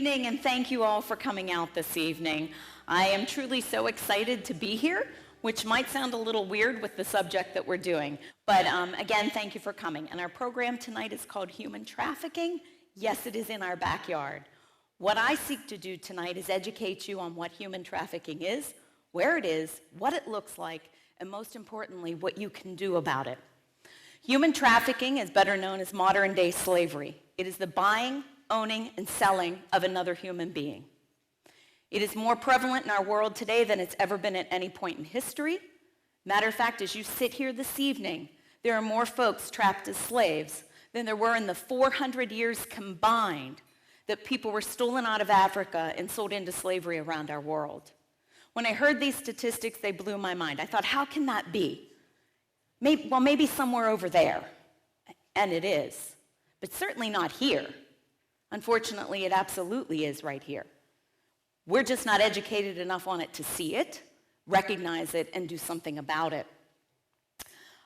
evening, and thank you all for coming out this evening. I am truly so excited to be here, which might sound a little weird with the subject that we're doing. But again, thank you for coming. And our program tonight is called Human Trafficking. Yes, it is in our backyard. What I seek to do tonight is educate you on what human trafficking is, where it is, what it looks like, and most importantly, what you can do about it. Human trafficking is better known as modern-day slavery. It is the buying, owning, and selling of another human being. It is more prevalent in our world today than it's ever been at any point in history. Matter of fact, as you sit here this evening, there are more folks trapped as slaves than there were in the 400 years combined that people were stolen out of Africa and sold into slavery around our world. When I heard these statistics, they blew my mind. I thought, how can that be? Maybe somewhere over there, and it is, but certainly not here. Unfortunately, it absolutely is right here. We're just not educated enough on it to see it, recognize it, and do something about it.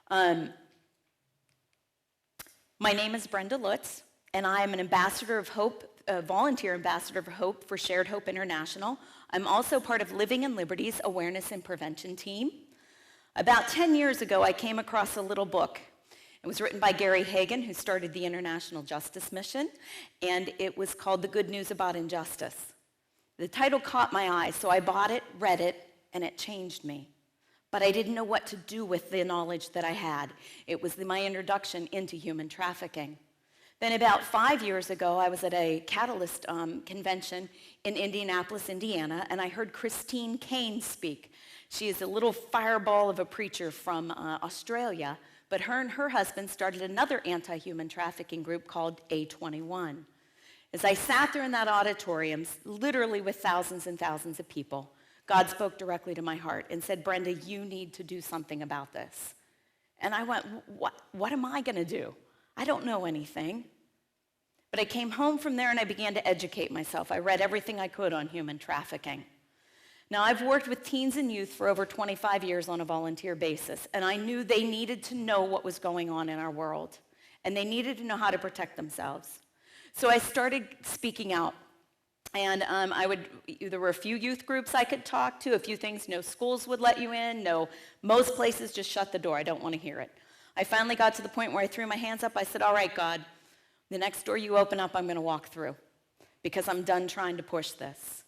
My name is Brenda Lutz, and I am an ambassador of hope, a volunteer ambassador of hope for Shared Hope International. I'm also part of Living in Liberty's Awareness and Prevention team. About 10 years ago, I came across a little book. It was written by Gary Hagan, who started the International Justice Mission, and it was called The Good News About Injustice. The title caught my eye, so I bought it, read it, and it changed me. But I didn't know what to do with the knowledge that I had. It was my introduction into human trafficking. Then about 5 years ago, I was at a Catalyst convention in Indianapolis, Indiana, and I heard Christine Caine speak. She is a little fireball of a preacher from Australia, but her and her husband started another anti-human trafficking group called A21. As I sat there in that auditorium, literally with thousands and thousands of people, God spoke directly to my heart and said, Brenda, you need to do something about this. And I went, what am I going to do? I don't know anything. But I came home from there and I began to educate myself. I read everything I could on human trafficking. Now, I've worked with teens and youth for over 25 years on a volunteer basis, and I knew they needed to know what was going on in our world, and they needed to know how to protect themselves. So I started speaking out, and there were a few youth groups I could talk to, a few things no schools would let you in, most places just shut the door. I don't want to hear it. I finally got to the point where I threw my hands up. I said, all right, God, the next door you open up, I'm going to walk through, because I'm done trying to push this.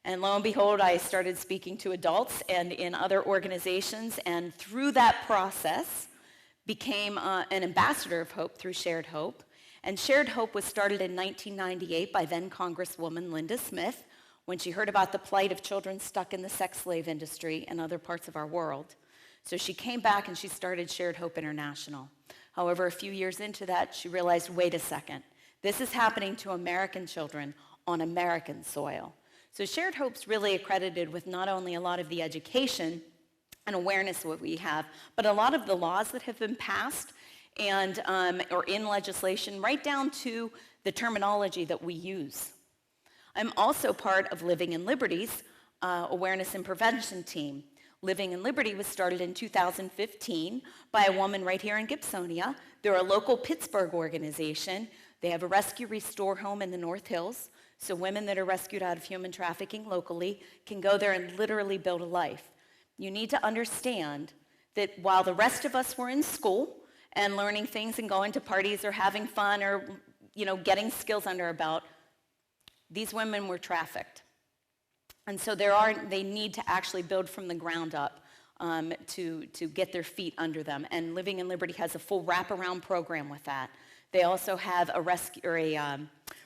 And lo and behold, I started speaking to adults and in other organizations, and through that process became an ambassador of hope through Shared Hope. And Shared Hope was started in 1998 by then Congresswoman Linda Smith when she heard about the plight of children stuck in the sex slave industry and other parts of our world. So she came back and she started Shared Hope International. However, a few years into that, she realized, wait a second, this is happening to American children on American soil. So Shared Hope's really accredited with not only a lot of the education and awareness that we have, but a lot of the laws that have been passed and or in legislation, right down to the terminology that we use. I'm also part of Living in Liberty's Awareness and Prevention team. Living in Liberty was started in 2015 by a woman right here in Gibsonia. They're a local Pittsburgh organization. They have a rescue restore home in the North Hills. So women that are rescued out of human trafficking locally can go there and literally build a life. You need to understand that while the rest of us were in school and learning things and going to parties or having fun or getting skills under our belt, these women were trafficked. And so they need to actually build from the ground up to get their feet under them. And Living in Liberty has a full wraparound program with that. They also have a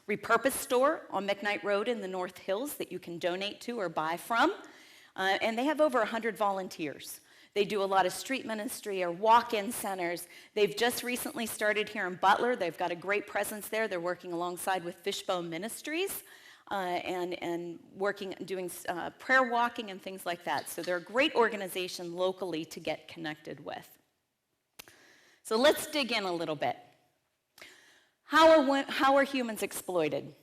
repurposed store on McKnight Road in the North Hills that you can donate to or buy from. And they have over 100 volunteers. They do a lot of street ministry or walk-in centers. They've just recently started here in Butler. They've got a great presence there. They're working alongside with Fishbone Ministries and doing prayer walking and things like that. So they're a great organization locally to get connected with. So let's dig in a little bit. How are humans exploited?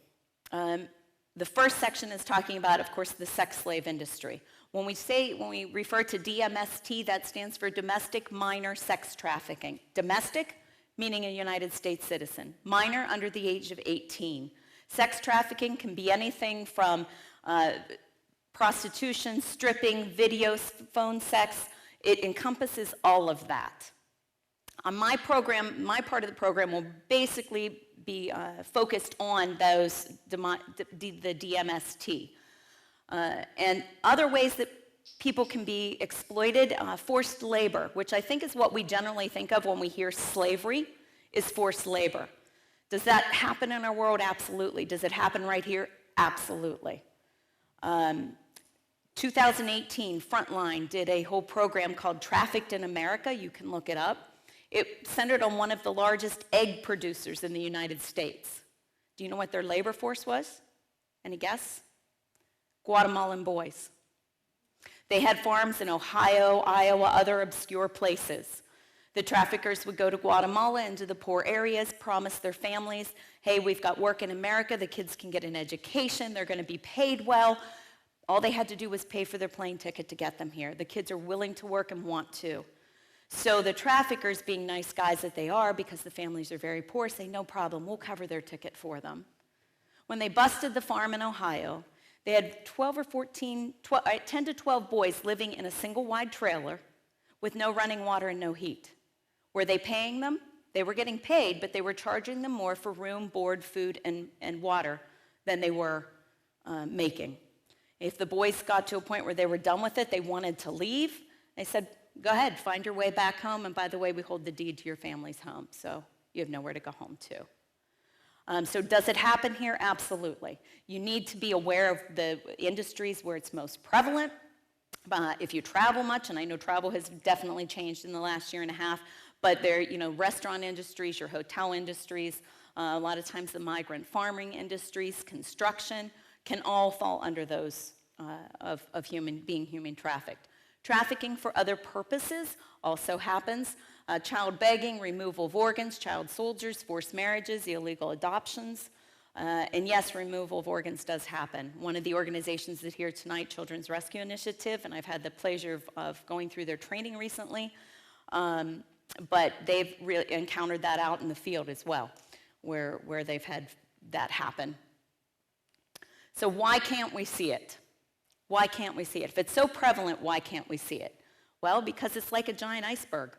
The first section is talking about, of course, the sex slave industry. When we refer to DMST, that stands for domestic minor sex trafficking. Domestic, meaning a United States citizen. Minor, under the age of 18. Sex trafficking can be anything from prostitution, stripping, video, phone sex. It encompasses all of that. On my program, my part of the program will basically be focused on those, the DMST. And other ways that people can be exploited, forced labor, which I think is what we generally think of when we hear slavery, is forced labor. Does that happen in our world? Absolutely. Does it happen right here? Absolutely. 2018, Frontline did a whole program called Trafficked in America. You can look it up. It centered on one of the largest egg producers in the United States. Do you know what their labor force was? Any guess? Guatemalan boys. They had farms in Ohio, Iowa, other obscure places. The traffickers would go to Guatemala into the poor areas, promise their families, hey, we've got work in America, the kids can get an education, they're going to be paid well. All they had to do was pay for their plane ticket to get them here. The kids are willing to work and want to. So the traffickers, being nice guys that they are, because the families are very poor, say, no problem, we'll cover their ticket for them. When they busted the farm in Ohio, they had 10 to 12 boys living in a single wide trailer with no running water and no heat. Were they paying them? They were getting paid, but they were charging them more for room, board, food, and water than they were making. If the boys got to a point where they were done with it, they wanted to leave, they said, go ahead, find your way back home, and by the way, we hold the deed to your family's home, so you have nowhere to go home to. So does it happen here? Absolutely. You need to be aware of the industries where it's most prevalent. If you travel much, and I know travel has definitely changed in the last year and a half, but there, restaurant industries, your hotel industries, a lot of times the migrant farming industries, construction, can all fall under those of being human trafficked. Trafficking for other purposes also happens. Child begging, removal of organs, child soldiers, forced marriages, illegal adoptions. And yes, removal of organs does happen. One of the organizations that's here tonight, Children's Rescue Initiative, and I've had the pleasure of going through their training recently, but they've really encountered that out in the field as well, where they've had that happen. So why can't we see it? Why can't we see it? If it's so prevalent, why can't we see it? Well, because it's like a giant iceberg,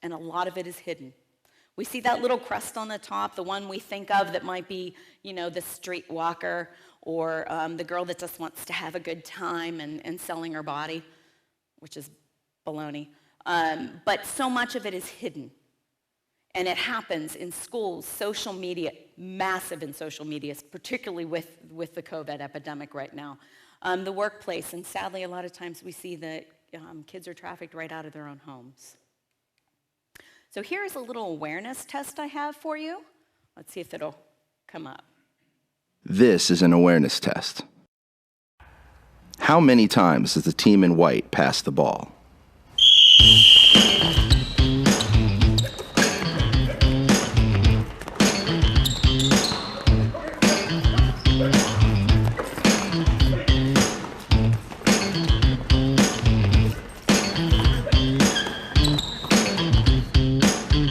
and a lot of it is hidden. We see that little crust on the top, the one we think of that might be, the streetwalker or the girl that just wants to have a good time and selling her body, which is baloney. But so much of it is hidden. And it happens in schools, social media, massive in social media, particularly with the COVID epidemic right now. The workplace, and sadly a lot of times we see that kids are trafficked right out of their own homes. So here's a little awareness test I have for you. Let's see if it'll come up. This is an awareness test. How many times does the team in white pass the ball?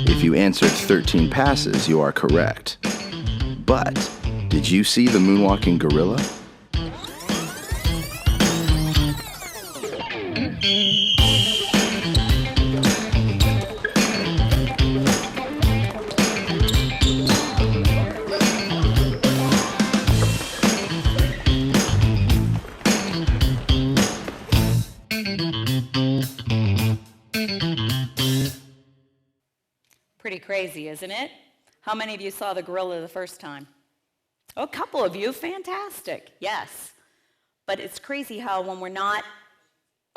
If you answered 13 passes, you are correct. But did you see the moonwalking gorilla? Pretty crazy, isn't it? How many of you saw the gorilla the first time? Oh, a couple of you, fantastic, yes. But it's crazy how when we're not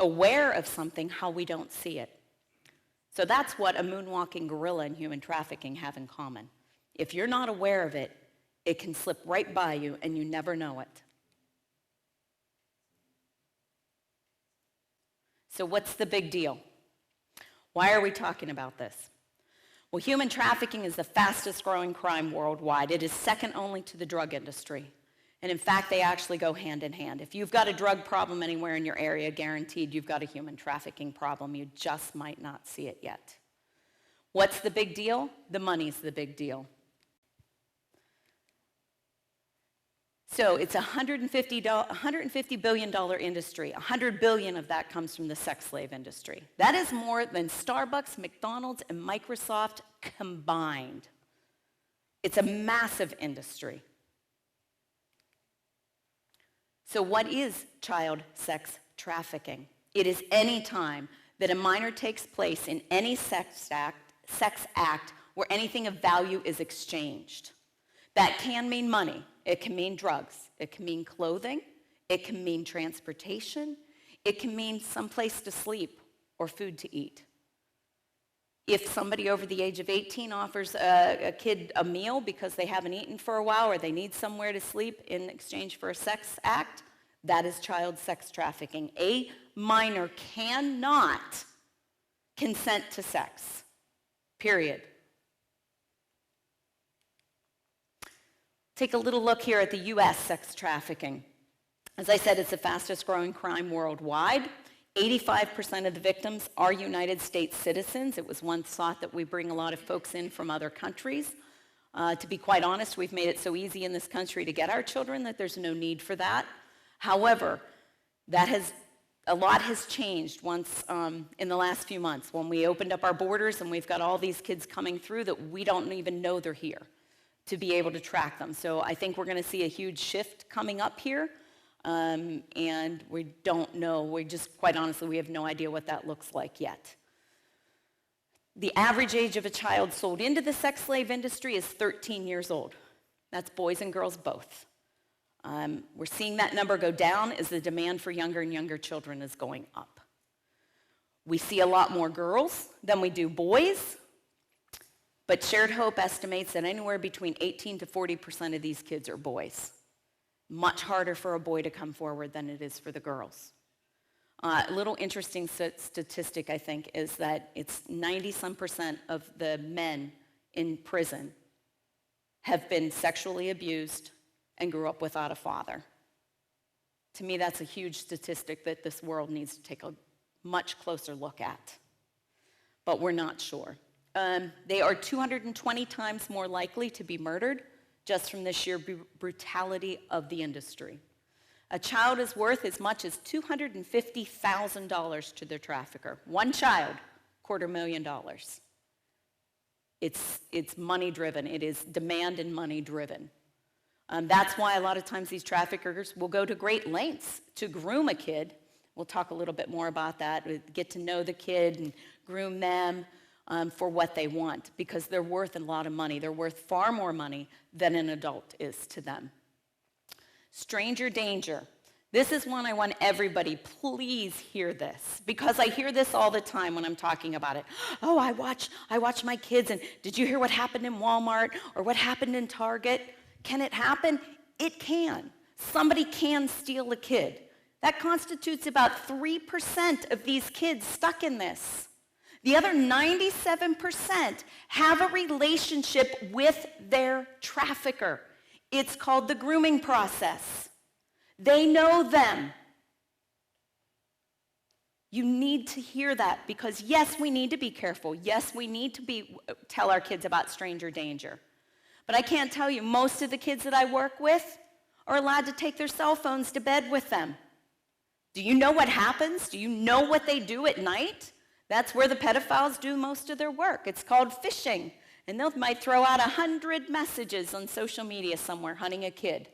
aware of something, how we don't see it. So that's what a moonwalking gorilla and human trafficking have in common. If you're not aware of it, it can slip right by you and you never know it. So what's the big deal? Why are we talking about this? Well, human trafficking is the fastest growing crime worldwide. It is second only to the drug industry. And in fact, they actually go hand in hand. If you've got a drug problem anywhere in your area, guaranteed you've got a human trafficking problem. You just might not see it yet. What's the big deal? The money's the big deal. So it's a $150 billion industry. $100 billion of that comes from the sex slave industry. That is more than Starbucks, McDonald's, and Microsoft combined. It's a massive industry. So what is child sex trafficking? It is any time that a minor takes place in any sex act where anything of value is exchanged. That can mean money. It can mean drugs. It can mean clothing. It can mean transportation. It can mean some place to sleep or food to eat. If somebody over the age of 18 offers a kid a meal because they haven't eaten for a while or they need somewhere to sleep in exchange for a sex act, that is child sex trafficking. A minor cannot consent to sex, period. Take a little look here at the U.S. sex trafficking. As I said, it's the fastest growing crime worldwide. 85% of the victims are United States citizens. It was once thought that we bring a lot of folks in from other countries. To be quite honest, we've made it so easy in this country to get our children that there's no need for that. However, a lot has changed once in the last few months when we opened up our borders and we've got all these kids coming through that we don't even know they're here to be able to track them. So I think we're going to see a huge shift coming up here, and we don't know. We just, quite honestly, we have no idea what that looks like yet. The average age of a child sold into the sex slave industry is 13 years old. That's boys and girls both. We're seeing that number go down as the demand for younger and younger children is going up. We see a lot more girls than we do boys. But Shared Hope estimates that anywhere between 18 to 40% of these kids are boys. Much harder for a boy to come forward than it is for the girls. A little interesting statistic, I think, is that it's 90-some% of the men in prison have been sexually abused and grew up without a father. To me, that's a huge statistic that this world needs to take a much closer look at. But we're not sure. They are 220 times more likely to be murdered just from the sheer brutality of the industry. A child is worth as much as $250,000 to their trafficker. One child, $250,000. It's money driven. It is demand and money driven. That's why a lot of times these traffickers will go to great lengths to groom a kid. We'll talk a little bit more about that. Get to know the kid and groom them for what they want, because they're worth a lot of money. They're worth far more money than an adult is to them. Stranger danger. This is one I want everybody, please hear this, because I hear this all the time when I'm talking about it. Oh, I watch my kids, and did you hear what happened in Walmart or what happened in Target? Can it happen? It can. Somebody can steal a kid. That constitutes about 3% of these kids stuck in this. The other 97% have a relationship with their trafficker. It's called the grooming process. They know them. You need to hear that, because yes, we need to be careful. Yes, we need to tell our kids about stranger danger. But I can't tell you, most of the kids that I work with are allowed to take their cell phones to bed with them. Do you know what happens? Do you know what they do at night? That's where the pedophiles do most of their work. It's called phishing. And they might throw out 100 messages on social media somewhere hunting a kid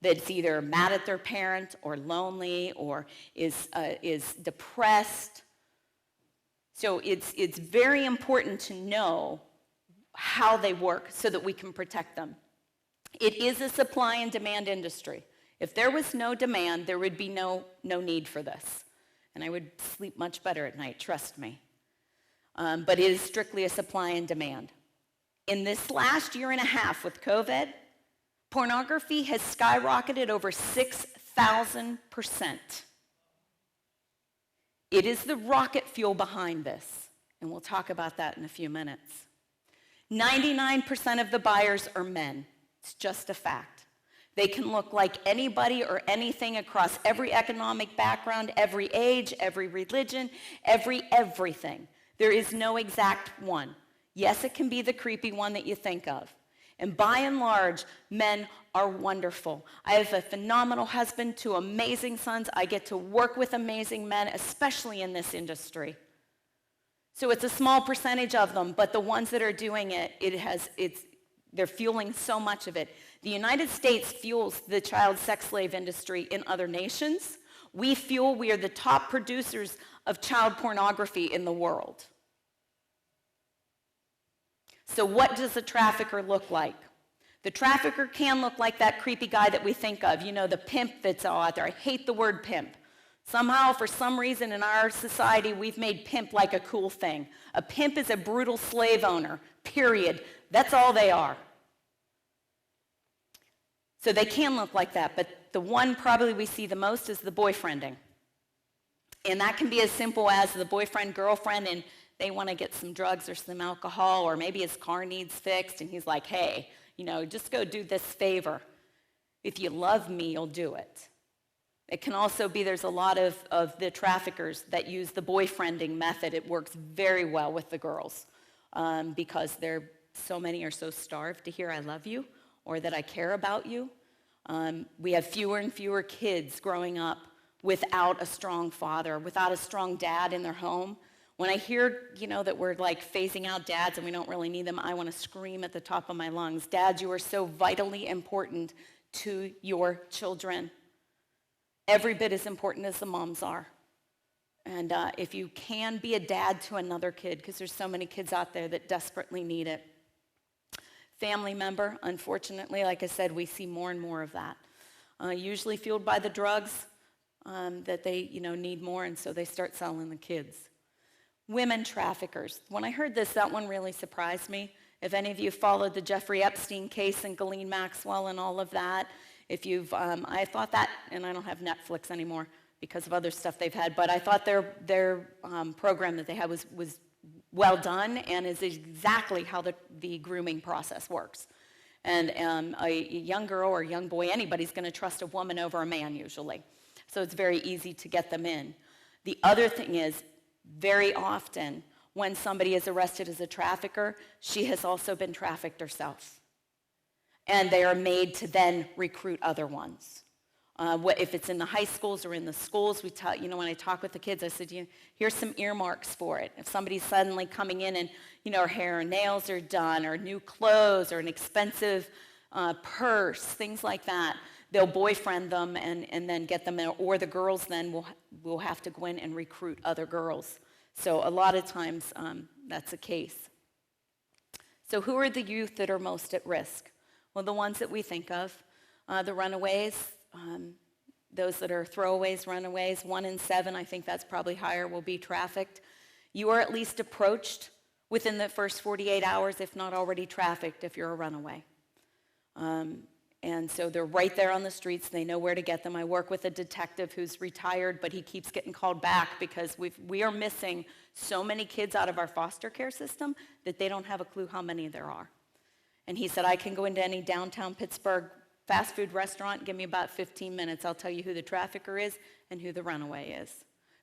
that's either mad at their parent or lonely or is depressed. So it's very important to know how they work so that we can protect them. It is a supply and demand industry. If there was no demand, there would be no need for this. And I would sleep much better at night, trust me. But it is strictly a supply and demand. In this last year and a half with COVID, pornography has skyrocketed over 6,000%. It is the rocket fuel behind this, and we'll talk about that in a few minutes. 99% of the buyers are men. It's just a fact. They can look like anybody or anything across every economic background, every age, every religion, everything. There is no exact one. Yes, it can be the creepy one that you think of. And by and large, men are wonderful. I have a phenomenal husband, 2 amazing sons. I get to work with amazing men, especially in this industry. So it's a small percentage of them, but the ones that are doing it, they're fueling so much of it. The United States fuels the child sex slave industry in other nations. We are the top producers of child pornography in the world. So what does a trafficker look like? The trafficker can look like that creepy guy that we think of, the pimp that's out there. I hate the word pimp. Somehow, for some reason in our society, we've made pimp like a cool thing. A pimp is a brutal slave owner, period. That's all they are. So they can look like that, but the one probably we see the most is the boyfriending. And that can be as simple as the boyfriend, girlfriend, and they want to get some drugs or some alcohol, or maybe his car needs fixed, and he's like, hey, just go do this favor. If you love me, you'll do it. It can also be there's a lot of the traffickers that use the boyfriending method. It works very well with the girls because so many are so starved to hear I love you or that I care about you. We have fewer and fewer kids growing up without a strong father, without a strong dad in their home. When I hear, that we're like phasing out dads and we don't really need them, I want to scream at the top of my lungs. Dads, you are so vitally important to your children. Every bit as important as the moms are. And if you can be a dad to another kid, because there's so many kids out there that desperately need it. Family member, unfortunately, like I said, we see more and more of that. Usually fueled by the drugs that they, need more, and so they start selling the kids. Women traffickers. When I heard this, that one really surprised me. If any of you followed the Jeffrey Epstein case and Ghislaine Maxwell and all of that, I thought that, and I don't have Netflix anymore because of other stuff they've had, but I thought their program that they had was well done and is exactly how the grooming process works. And a young girl or a young boy, anybody's going to trust a woman over a man usually. So it's very easy to get them in. The other thing is, very often when somebody is arrested as a trafficker, she has also been trafficked herself. And they are made to then recruit other ones. If it's in the high schools or in the schools, when I talk with the kids, I said, here's some earmarks for it. If somebody's suddenly coming in and, her hair and nails are done, or new clothes, or an expensive purse, things like that, they'll boyfriend them and then get them in, or the girls then will have to go in and recruit other girls. So a lot of times that's the case. So who are the youth that are most at risk? Well, the ones that we think of, the runaways, those that are throwaways, runaways, 1 in 7, I think that's probably higher, will be trafficked. You are at least approached within the first 48 hours, if not already trafficked, if you're a runaway. And so they're right there on the streets. They know where to get them. I work with a detective who's retired, but he keeps getting called back because we are missing so many kids out of our foster care system that they don't have a clue how many there are. And he said, I can go into any downtown Pittsburgh fast food restaurant, give me about 15 minutes. I'll tell you who the trafficker is and who the runaway is,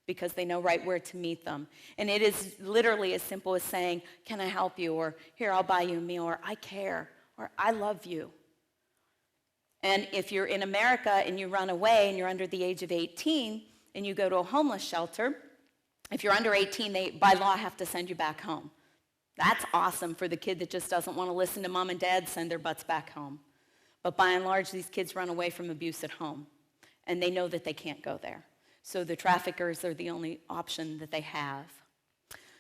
because they know right where to meet them. And it is literally as simple as saying, can I help you? Or here, I'll buy you a meal. Or I care. Or I love you. And if you're in America and you run away and you're under the age of 18 and you go to a homeless shelter, if you're under 18, they, by law, have to send you back home. That's awesome for the kid that just doesn't want to listen to mom and dad send their butts back home. But by and large, these kids run away from abuse at home, and they know that they can't go there. So the traffickers are the only option that they have.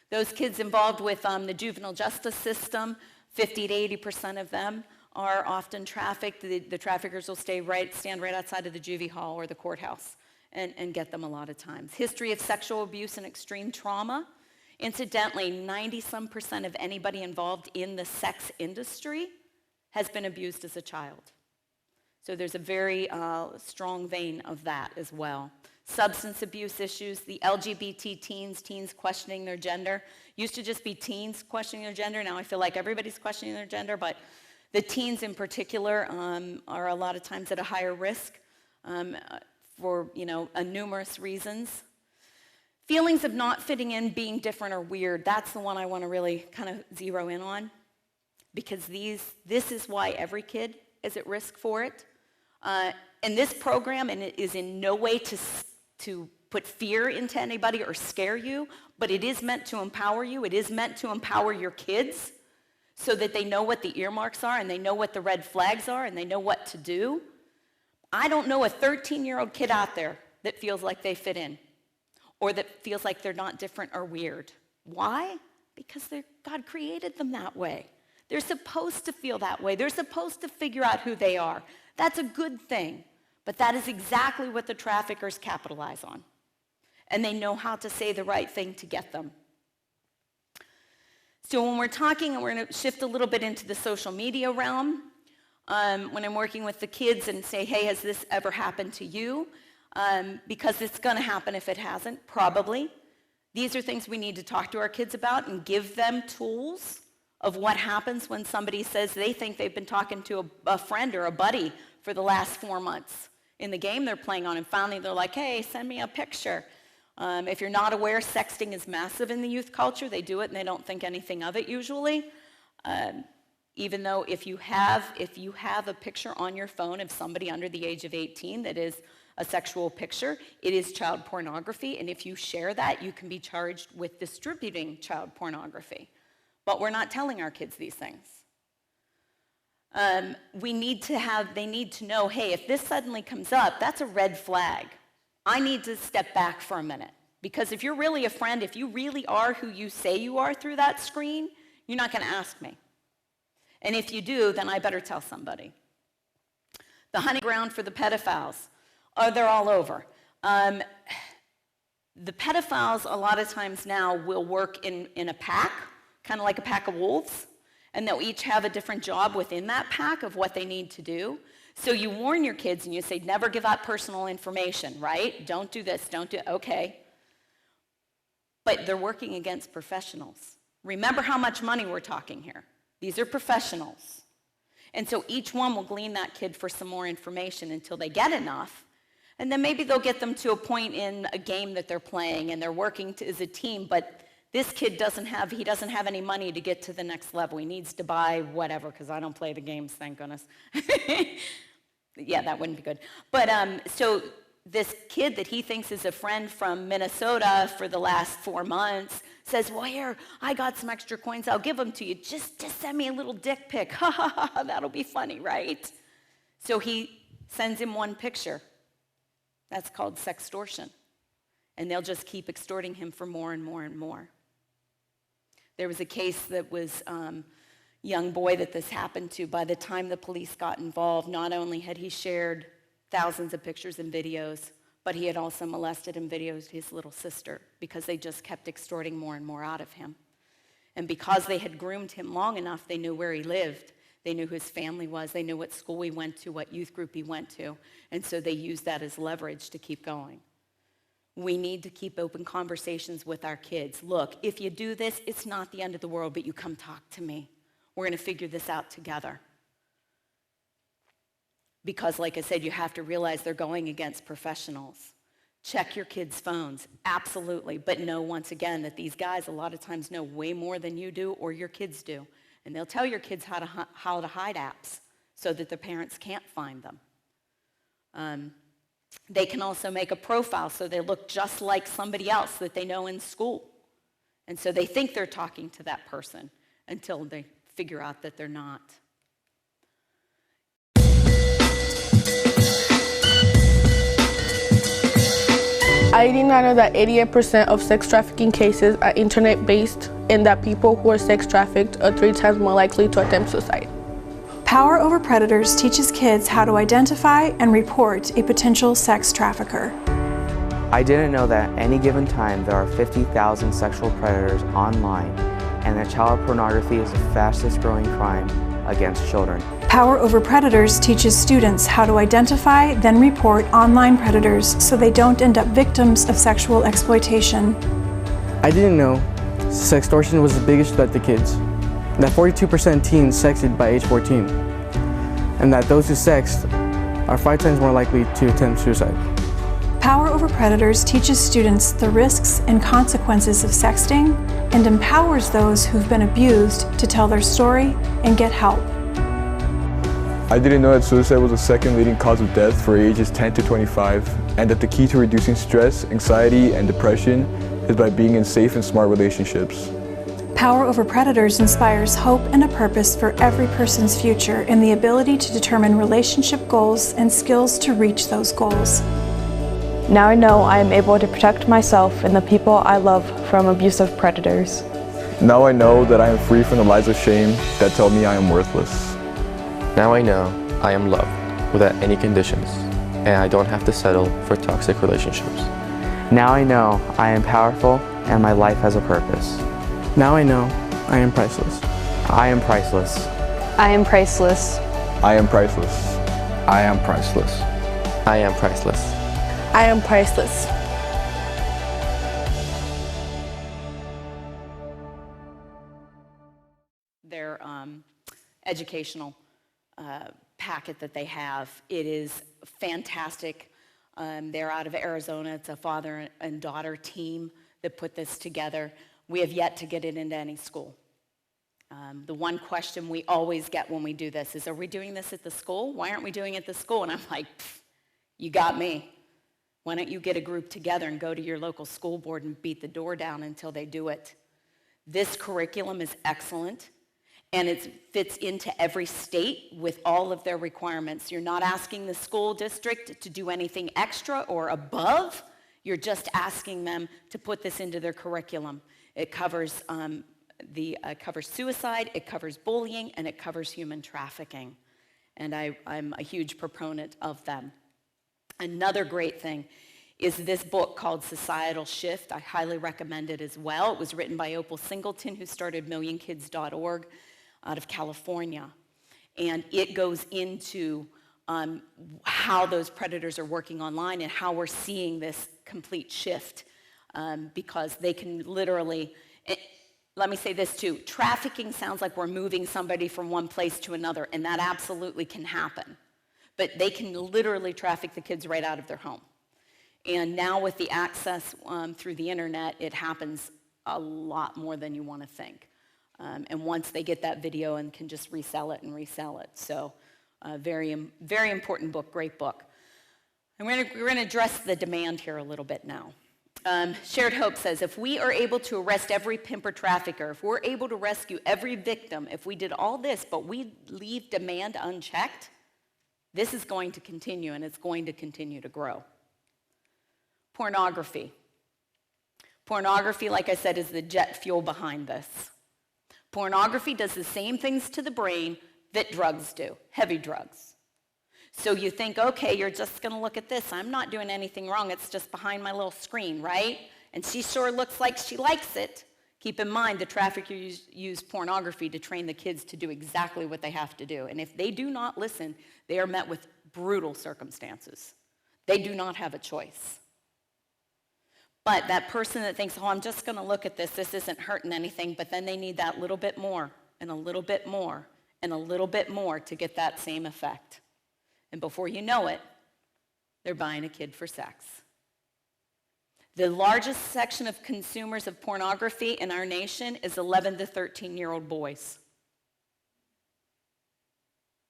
Those kids involved with the juvenile justice system, 50 to 80% of them are often trafficked. The traffickers will stand right outside of the juvie hall or the courthouse and get them a lot of times. History of sexual abuse and extreme trauma. Incidentally, 90-some% of anybody involved in the sex industry has been abused as a child. So there's a very strong vein of that as well. Substance abuse issues, the LGBT teens questioning their gender. Used to just be teens questioning their gender. Now I feel like everybody's questioning their gender, but the teens in particular are a lot of times at a higher risk for numerous reasons. Feelings of not fitting in, being different or weird, that's the one I want to really kind of zero in on. because this is why every kid is at risk for it. And this program is in no way to put fear into anybody or scare you, but it is meant to empower you. It is meant to empower your kids so that they know what the earmarks are and they know what the red flags are and they know what to do. I don't know a 13-year-old kid out there that feels like they fit in or that feels like they're not different or weird. Why? Because God created them that way. They're supposed to feel that way. They're supposed to figure out who they are. That's a good thing, but that is exactly what the traffickers capitalize on. And they know how to say the right thing to get them. So when we're talking, and we're going to shift a little bit into the social media realm, when I'm working with the kids and say, hey, has this ever happened to you? Because it's going to happen if it hasn't, probably. These are things we need to talk to our kids about and give them tools of what happens when somebody says they think they've been talking to a friend or a buddy for the last 4 months in the game they're playing on, and finally they're like, hey, send me a picture. If you're not aware, sexting is massive in the youth culture. They do it and they don't think anything of it usually. Even though if you have a picture on your phone of somebody under the age of 18 that is a sexual picture, it is child pornography, and if you share that, you can be charged with distributing child pornography. But we're not telling our kids these things. They need to know, hey, if this suddenly comes up, that's a red flag. I need to step back for a minute. Because if you're really a friend, if you really are who you say you are through that screen, you're not going to ask me. And if you do, then I better tell somebody. The hunting ground for the pedophiles. They're all over. The pedophiles, a lot of times now, will work in a pack, kind of like a pack of wolves, and they'll each have a different job within that pack of what they need to do. So you warn your kids and you say, never give out personal information, right? Don't do this, okay. But they're working against professionals. Remember how much money we're talking here. These are professionals. And so each one will glean that kid for some more information until they get enough. And then maybe they'll get them to a point in a game that they're playing and they're working as a team, but this kid doesn't have any money to get to the next level. He needs to buy whatever, because I don't play the games, thank goodness. Yeah, that wouldn't be good. But so this kid that he thinks is a friend from Minnesota for the last 4 months says, well, here, I got some extra coins, I'll give them to you. Just send me a little dick pic. Ha, ha, ha, that'll be funny, right? So he sends him one picture. That's called sextortion. And they'll just keep extorting him for more and more and more. There was a case that was young boy that this happened to. By the time the police got involved, not only had he shared thousands of pictures and videos, but he had also molested and videoed his little sister because they just kept extorting more and more out of him. And because they had groomed him long enough, they knew where he lived. They knew who his family was. They knew what school he went to, what youth group he went to. And so they used that as leverage to keep going. We need to keep open conversations with our kids. Look, if you do this, it's not the end of the world, but you come talk to me. We're going to figure this out together. Because, like I said, you have to realize they're going against professionals. Check your kids' phones, absolutely. But know, once again, that these guys a lot of times know way more than you do or your kids do. And they'll tell your kids how to hide apps so that the parents can't find them. They can also make a profile so they look just like somebody else that they know in school. And so they think they're talking to that person until they figure out that they're not. I did not know that 88% of sex trafficking cases are internet-based and that people who are sex trafficked are 3 times more likely to attempt suicide. Power Over Predators teaches kids how to identify and report a potential sex trafficker. I didn't know that at any given time there are 50,000 sexual predators online and that child pornography is the fastest growing crime against children. Power Over Predators teaches students how to identify, then report online predators so they don't end up victims of sexual exploitation. I didn't know sextortion was the biggest threat to kids, that 42% teens sexted by age 14, and that those who sext are 5 times more likely to attempt suicide. Power Over Predators teaches students the risks and consequences of sexting and empowers those who've been abused to tell their story and get help. I didn't know that suicide was the second leading cause of death for ages 10 to 25, and that the key to reducing stress, anxiety, and depression is by being in safe and smart relationships. Power Over Predators inspires hope and a purpose for every person's future and the ability to determine relationship goals and skills to reach those goals. Now I know I am able to protect myself and the people I love from abusive predators. Now I know that I am free from the lies of shame that tell me I am worthless. Now I know I am loved without any conditions, and I don't have to settle for toxic relationships. Now I know I am powerful and my life has a purpose. Now I know I am priceless. I am priceless. I am priceless. I am priceless. I am priceless. I am priceless. I am priceless. Their educational packet that they have, it is fantastic. They're out of Arizona. It's a father and daughter team that put this together. We have yet to get it into any school. The one question we always get when we do this is, are we doing this at the school? Why aren't we doing it at the school? And I'm like, you got me. Why don't you get a group together and go to your local school board and beat the door down until they do it? This curriculum is excellent, and it fits into every state with all of their requirements. You're not asking the school district to do anything extra or above. You're just asking them to put this into their curriculum. It covers covers suicide, it covers bullying, and it covers human trafficking. And I'm a huge proponent of them. Another great thing is this book called Societal Shift. I highly recommend it as well. It was written by Opal Singleton, who started millionkids.org out of California. And it goes into how those predators are working online and how we're seeing this complete shift, because they can literally, let me say this too, trafficking sounds like we're moving somebody from one place to another, and that absolutely can happen. But they can literally traffic the kids right out of their home. And now with the access through the internet, it happens a lot more than you want to think. And once they get that video and can just resell it. So very, very important book, great book. And we're going to address the demand here a little bit now. Shared Hope says, if we are able to arrest every pimp or trafficker, if we're able to rescue every victim, if we did all this, but we leave demand unchecked, this is going to continue, and it's going to continue to grow. Pornography. Pornography, like I said, is the jet fuel behind this. Pornography does the same things to the brain that drugs do, heavy drugs. So you think, okay, you're just going to look at this. I'm not doing anything wrong. It's just behind my little screen, right? And she sure looks like she likes it. Keep in mind, the traffickers use pornography to train the kids to do exactly what they have to do. And if they do not listen, they are met with brutal circumstances. They do not have a choice. But that person that thinks, oh, I'm just going to look at this, this isn't hurting anything, but then they need that little bit more, and a little bit more, and a little bit more to get that same effect. And before you know it, they're buying a kid for sex. The largest section of consumers of pornography in our nation is 11 to 13-year-old boys.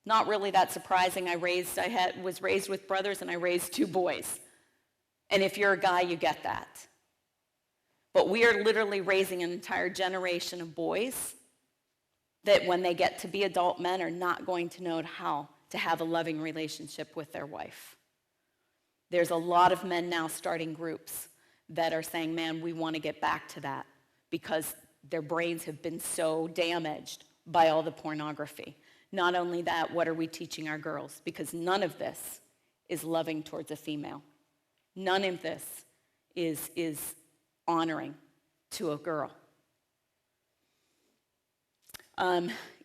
Not really that surprising. I was raised with brothers, and I raised 2 boys. And if you're a guy, you get that. But we are literally raising an entire generation of boys that when they get to be adult men are not going to know how to have a loving relationship with their wife. There's a lot of men now starting groups that are saying, man, we want to get back to that because their brains have been so damaged by all the pornography. Not only that, what are we teaching our girls? Because none of this is loving towards a female. None of this is honoring to a girl.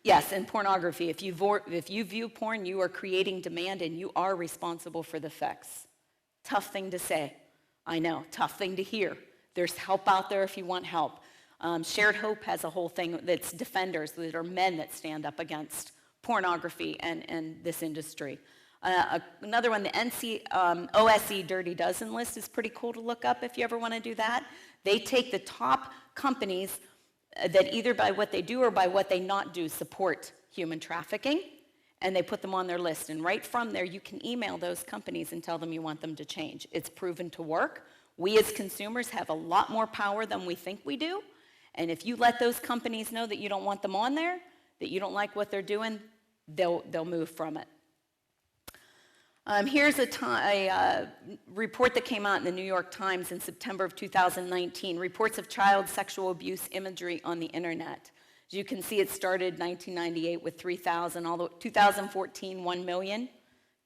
Yes, and pornography. If you view porn, you are creating demand and you are responsible for the effects. Tough thing to say. I know, tough thing to hear. There's help out there if you want help. Shared Hope has a whole thing that's defenders, that are men that stand up against pornography and this industry. Another one, the OSE Dirty Dozen list is pretty cool to look up if you ever want to do that. They take the top companies that either by what they do or by what they not do support human trafficking, and they put them on their list. And right from there, you can email those companies and tell them you want them to change. It's proven to work. We as consumers have a lot more power than we think we do. And if you let those companies know that you don't want them on there, that you don't like what they're doing, they'll move from it. Here's a report that came out in the New York Times in September of 2019, reports of child sexual abuse imagery on the internet. As you can see, it started 1998 with 3,000, although 2014, 1 million.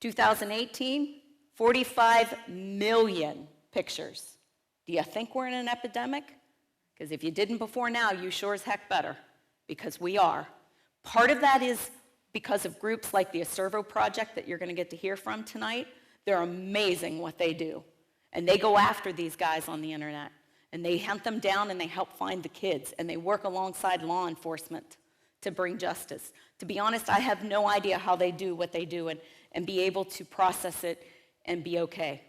2018, 45 million pictures. Do you think we're in an epidemic? Because if you didn't before now, you sure as heck better, because we are. Part of that is because of groups like the Acervo Project that you're going to get to hear from tonight. They're amazing what they do. And they go after these guys on the internet. And they hunt them down and they help find the kids. And they work alongside law enforcement to bring justice. To be honest, I have no idea how they do what they do and be able to process it and be okay.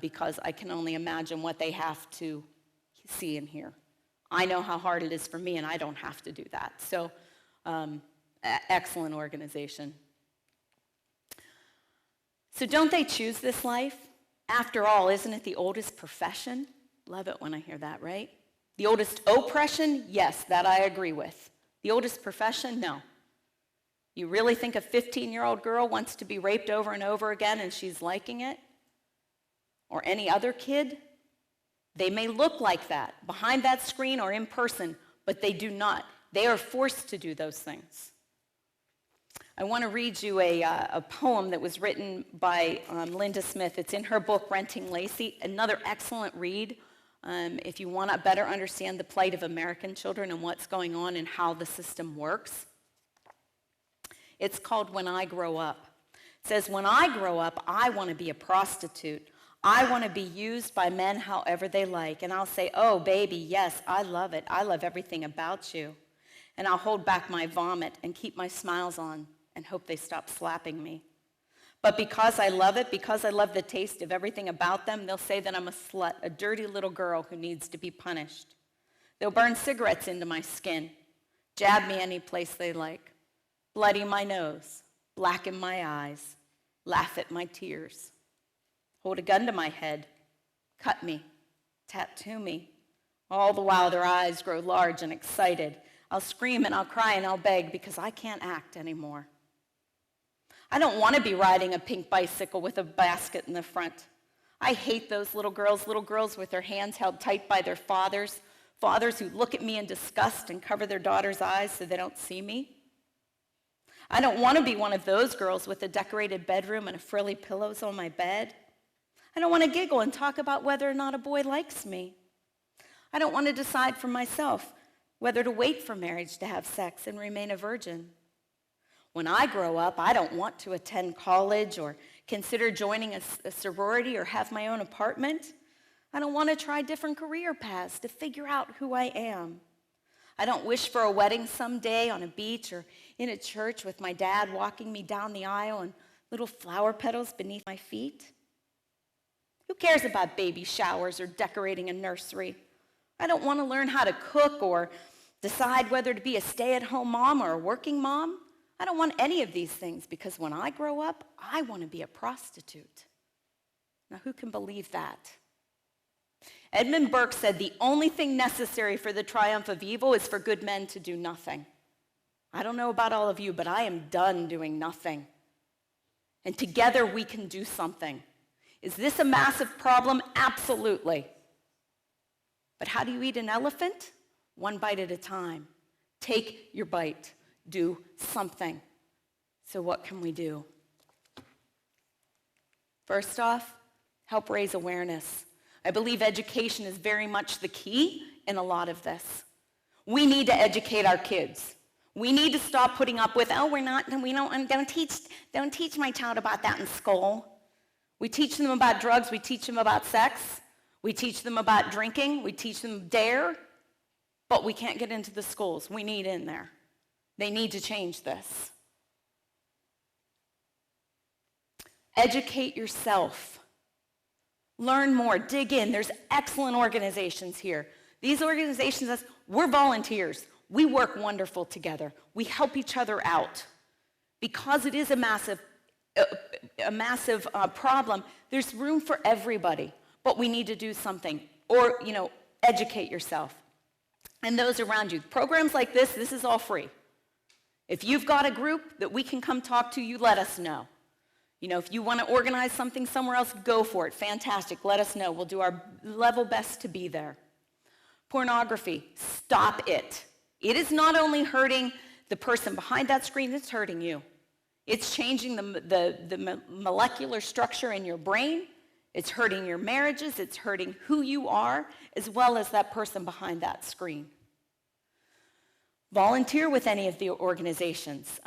Because I can only imagine what they have to see and hear. I know how hard it is for me, and I don't have to do that. So, excellent organization. So don't they choose this life? After all, isn't it the oldest profession? Love it when I hear that, right? The oldest oppression? Yes, that I agree with. The oldest profession? No. You really think a 15-year-old girl wants to be raped over and over again and she's liking it? Or any other kid? They may look like that behind that screen or in person, but they do not. They are forced to do those things. I want to read you a poem that was written by Linda Smith. It's in her book, Renting Lacey. Another excellent read if you want to better understand the plight of American children and what's going on and how the system works. It's called When I Grow Up. It says, when I grow up, I want to be a prostitute. I want to be used by men however they like. And I'll say, oh, baby, yes, I love it. I love everything about you. And I'll hold back my vomit and keep my smiles on and hope they stop slapping me. But because I love it, because I love the taste of everything about them, they'll say that I'm a slut, a dirty little girl who needs to be punished. They'll burn cigarettes into my skin, jab me any place they like, bloody my nose, blacken my eyes, laugh at my tears, hold a gun to my head, cut me, tattoo me. All the while their eyes grow large and excited. I'll scream and I'll cry and I'll beg because I can't act anymore. I don't want to be riding a pink bicycle with a basket in the front. I hate those little girls with their hands held tight by their fathers who look at me in disgust and cover their daughters' eyes so they don't see me. I don't want to be one of those girls with a decorated bedroom and frilly pillows on my bed. I don't want to giggle and talk about whether or not a boy likes me. I don't want to decide for myself whether to wait for marriage to have sex and remain a virgin. When I grow up, I don't want to attend college or consider joining a sorority or have my own apartment. I don't want to try different career paths to figure out who I am. I don't wish for a wedding someday on a beach or in a church with my dad walking me down the aisle and little flower petals beneath my feet. Who cares about baby showers or decorating a nursery? I don't want to learn how to cook or decide whether to be a stay-at-home mom or a working mom. I don't want any of these things because when I grow up, I want to be a prostitute. Now, who can believe that? Edmund Burke said the only thing necessary for the triumph of evil is for good men to do nothing. I don't know about all of you, but I am done doing nothing. And together we can do something. Is this a massive problem? Absolutely. But how do you eat an elephant? One bite at a time. Take your bite. Do something. So what can we do? First off, help raise awareness. I believe education is very much the key in a lot of this. We need to educate our kids. We need to stop putting up with, don't teach my child about that in school. We teach them about drugs, we teach them about sex, we teach them about drinking, we teach them dare, but we can't get into the schools. We need in there. They need to change this. Educate yourself. Learn more, dig in. There's excellent organizations here. These organizations, we're volunteers. We work wonderful together. We help each other out. Because it is a massive problem, there's room for everybody, but we need to do something. Or, educate yourself. And those around you. Programs like this is all free. If you've got a group that we can come talk to, you let us know. If you want to organize something somewhere else, go for it. Fantastic. Let us know. We'll do our level best to be there. Pornography, stop it. It is not only hurting the person behind that screen, it's hurting you. It's changing the molecular structure in your brain. It's hurting your marriages. It's hurting who you are, as well as that person behind that screen. Volunteer with any of the organizations.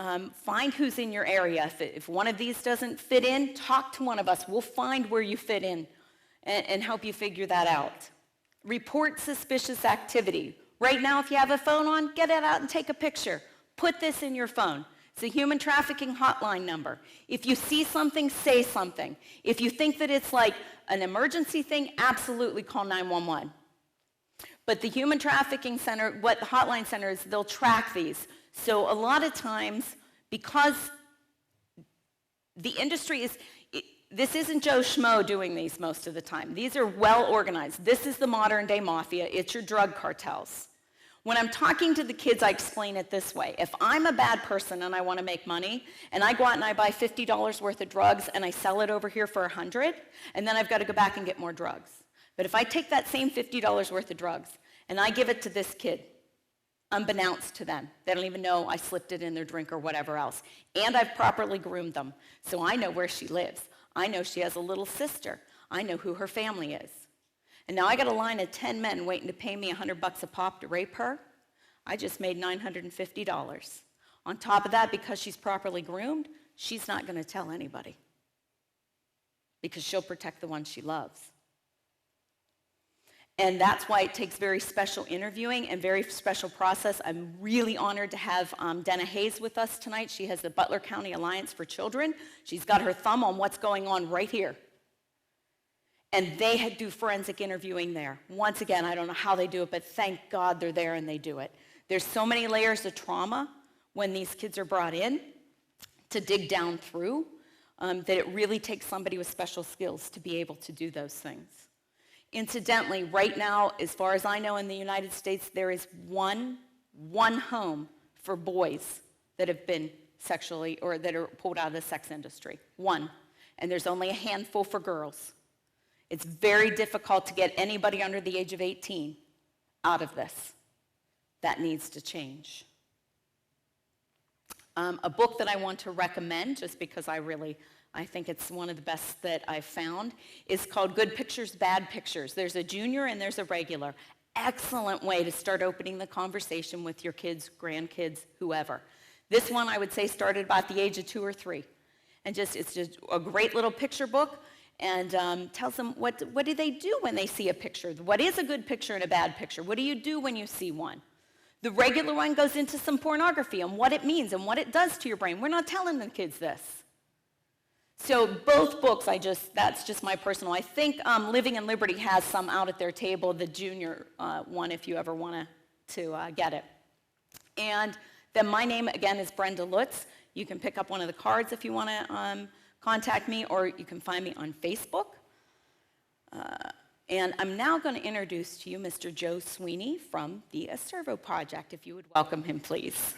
Find who's in your area. If one of these doesn't fit in, talk to one of us. We'll find where you fit in and help you figure that out. Report suspicious activity. Right now, if you have a phone on, get it out and take a picture. Put this in your phone. It's a human trafficking hotline number. If you see something, say something. If you think that it's like an emergency thing, absolutely call 911. But the Human Trafficking Center, what the Hotline Center is, they'll track these. So a lot of times, because the industry this isn't Joe Schmo doing these most of the time. These are well organized. This is the modern day mafia. It's your drug cartels. When I'm talking to the kids, I explain it this way. If I'm a bad person and I want to make money, and I go out and I buy $50 worth of drugs and I sell it over here for $100, and then I've got to go back and get more drugs. But if I take that same $50 worth of drugs and I give it to this kid, unbeknownst to them, they don't even know I slipped it in their drink or whatever else, and I've properly groomed them, so I know where she lives. I know she has a little sister. I know who her family is. And now I got a line of 10 men waiting to pay me $100 a pop to rape her. I just made $950. On top of that, because she's properly groomed, she's not going to tell anybody because she'll protect the one she loves. And that's why it takes very special interviewing and very special process. I'm really honored to have Dana Hayes with us tonight. She has the Butler County Alliance for Children. She's got her thumb on what's going on right here. And they do forensic interviewing there. Once again, I don't know how they do it, but thank God they're there and they do it. There's so many layers of trauma when these kids are brought in to dig down through that it really takes somebody with special skills to be able to do those things. Incidentally, right now, as far as I know in the United States, there is one home for boys that have been sexually or that are pulled out of the sex industry. One. And there's only a handful for girls. It's very difficult to get anybody under the age of 18 out of this. That needs to change. A book that I want to recommend, just because I think it's one of the best that I've found, is called Good Pictures, Bad Pictures. There's a junior and there's a regular. Excellent way to start opening the conversation with your kids, grandkids, whoever. This one, I would say, started about the age of 2 or 3. And it's just a great little picture book, and tells them what do they do when they see a picture. What is a good picture and a bad picture? What do you do when you see one? The regular one goes into some pornography and what it means and what it does to your brain. We're not telling the kids this. So both books, that's just my personal. I think Living in Liberty has some out at their table, the junior one, if you ever want to get it. And then my name, again, is Brenda Lutz. You can pick up one of the cards if you want to contact me, or you can find me on Facebook. And I'm now going to introduce to you Mr. Joe Sweeney from the Acervo Project, if you would welcome him, please.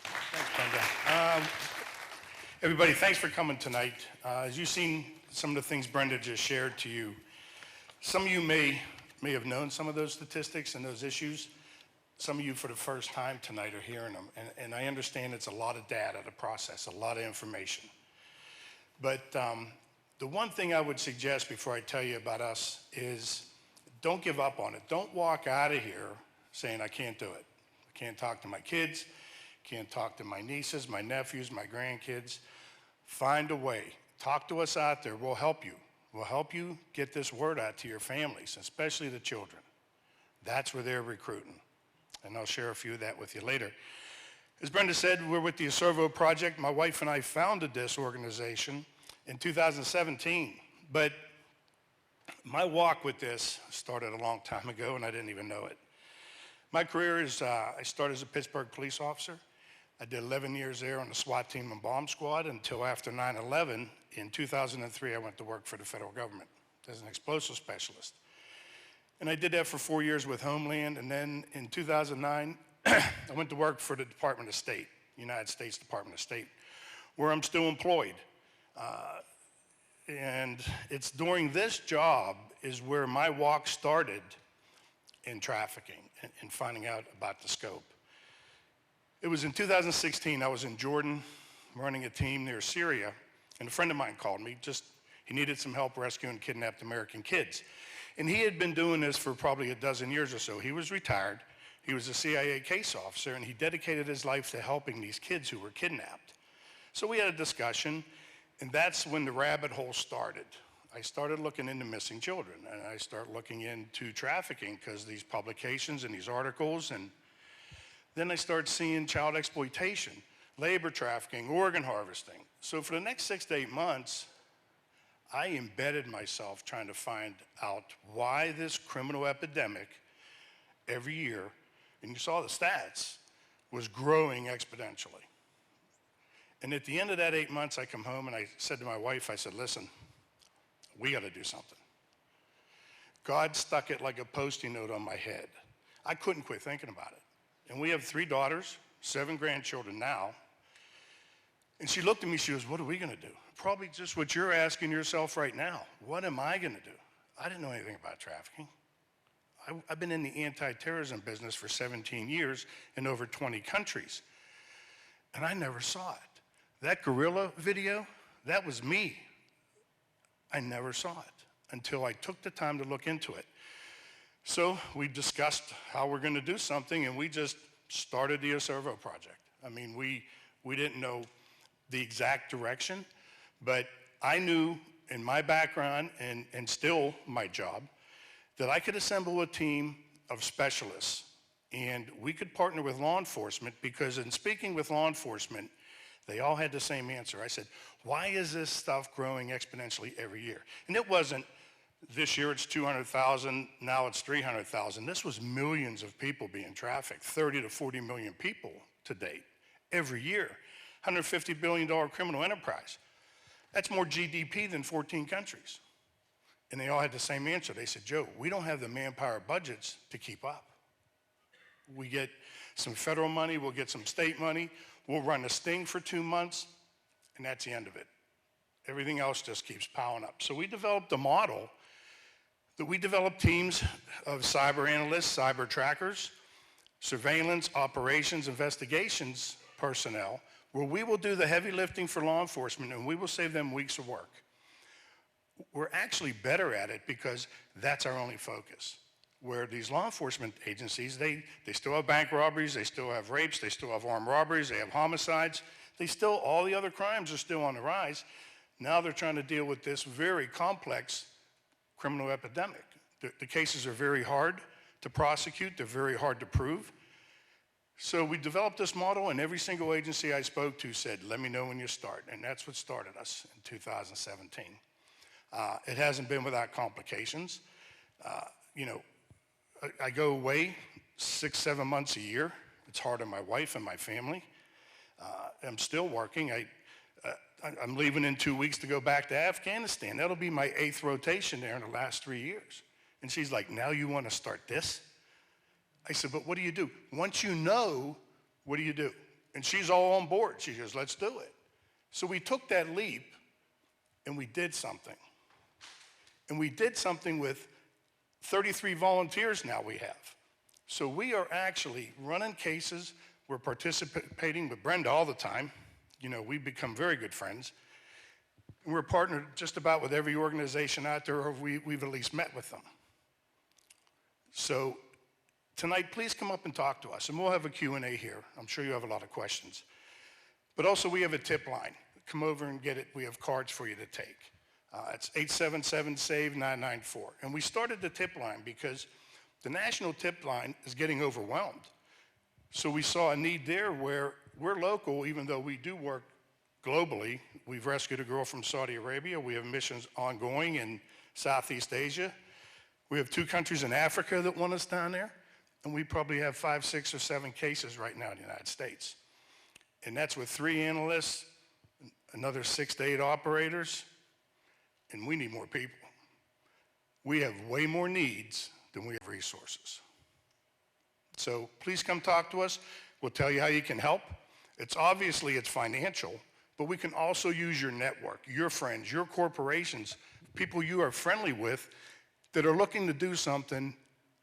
Thanks, Brenda. Everybody, thanks for coming tonight. As you've seen some of the things Brenda just shared to you, some of you may have known some of those statistics and those issues. Some of you for the first time tonight are hearing them. And I understand it's a lot of data to process, a lot of information. But the one thing I would suggest before I tell you about us is don't give up on it. Don't walk out of here saying, I can't do it. I can't talk to my kids, can't talk to my nieces, my nephews, my grandkids. Find a way. Talk to us out there. We'll help you. We'll help you get this word out to your families, especially the children. That's where they're recruiting. And I'll share a few of that with you later. As Brenda said, we're with the Acervo Project. My wife and I founded this organization in 2017. But my walk with this started a long time ago, and I didn't even know it. My career is, I started as a Pittsburgh police officer. I did 11 years there on the SWAT team and bomb squad until after 9/11. In 2003, I went to work for the federal government as an explosive specialist. And I did that for 4 years with Homeland, and then in 2009, I went to work for the Department of State, United States Department of State, where I'm still employed. And it's during this job is where my walk started in trafficking and finding out about the scope. It was in 2016, I was in Jordan running a team near Syria, and a friend of mine called me, he needed some help rescuing kidnapped American kids. And he had been doing this for probably a dozen years or so. He was retired, he was a CIA case officer, and he dedicated his life to helping these kids who were kidnapped. So we had a discussion, and that's when the rabbit hole started. I started looking into missing children, and I started looking into trafficking because these publications and these articles, and then I started seeing child exploitation, labor trafficking, organ harvesting. So for the next 6 to 8 months, I embedded myself trying to find out why this criminal epidemic every year, and you saw the stats, was growing exponentially. And at the end of that 8 months, I come home and I said to my wife, I said, listen, we got to do something. God stuck it like a Post-it note on my head. I couldn't quit thinking about it. And we have 3 daughters, 7 grandchildren now. And she looked at me, she goes, what are we going to do? Probably just what you're asking yourself right now. What am I going to do? I didn't know anything about trafficking. I've been in the anti-terrorism business for 17 years in over 20 countries. And I never saw it. That gorilla video, that was me. I never saw it until I took the time to look into it. So we discussed how we're going to do something, and we just started the Acervo project. I mean, we didn't know the exact direction, but I knew in my background and still my job that I could assemble a team of specialists, and we could partner with law enforcement, because in speaking with law enforcement, they all had the same answer. I said, why is this stuff growing exponentially every year? And it wasn't, this year it's 200,000, now it's 300,000. This was millions of people being trafficked, 30 to 40 million people to date, every year. $150 billion criminal enterprise. That's more GDP than 14 countries. And they all had the same answer. They said, Joe, we don't have the manpower budgets to keep up. We get some federal money, we'll get some state money, we'll run a sting for 2 months, and that's the end of it. Everything else just keeps piling up. So we developed a model that we developed teams of cyber analysts, cyber trackers, surveillance, operations, investigations personnel, where we will do the heavy lifting for law enforcement and we will save them weeks of work. We're actually better at it because that's our only focus. Where these law enforcement agencies, they still have bank robberies, they still have rapes, they still have armed robberies, they have homicides, all the other crimes are still on the rise. Now they're trying to deal with this very complex criminal epidemic. The cases are very hard to prosecute, they're very hard to prove. So we developed this model, and every single agency I spoke to said, let me know when you start. And that's what started us in 2017. It hasn't been without complications. I go away 6-7 months a year. It's hard on my wife and my family. I'm still working. I'm leaving in 2 weeks to go back to Afghanistan. That'll be my 8th rotation there in the last 3 years. And she's like, now you want to start this? I said, but what do you do? Once you know, what do you do? And she's all on board. She goes, let's do it. So we took that leap and we did something. And we did something with 33 volunteers now we have. So we are actually running cases. We're participating with Brenda all the time. We've become very good friends. And we're partnered just about with every organization out there, or we've at least met with them. So tonight, please come up and talk to us, and we'll have a Q&A here. I'm sure you have a lot of questions. But also, we have a tip line. Come over and get it. We have cards for you to take. It's 877-SAVE-994. And we started the tip line because the national tip line is getting overwhelmed. So we saw a need there where we're local, even though we do work globally. We've rescued a girl from Saudi Arabia. We have missions ongoing in Southeast Asia. We have 2 countries in Africa that want us down there. And we probably have 5, 6, or 7 cases right now in the United States. And that's with 3 analysts, another 6 to 8 operators, and we need more people. We have way more needs than we have resources. So please come talk to us. We'll tell you how you can help. It's financial, but we can also use your network, your friends, your corporations, people you are friendly with that are looking to do something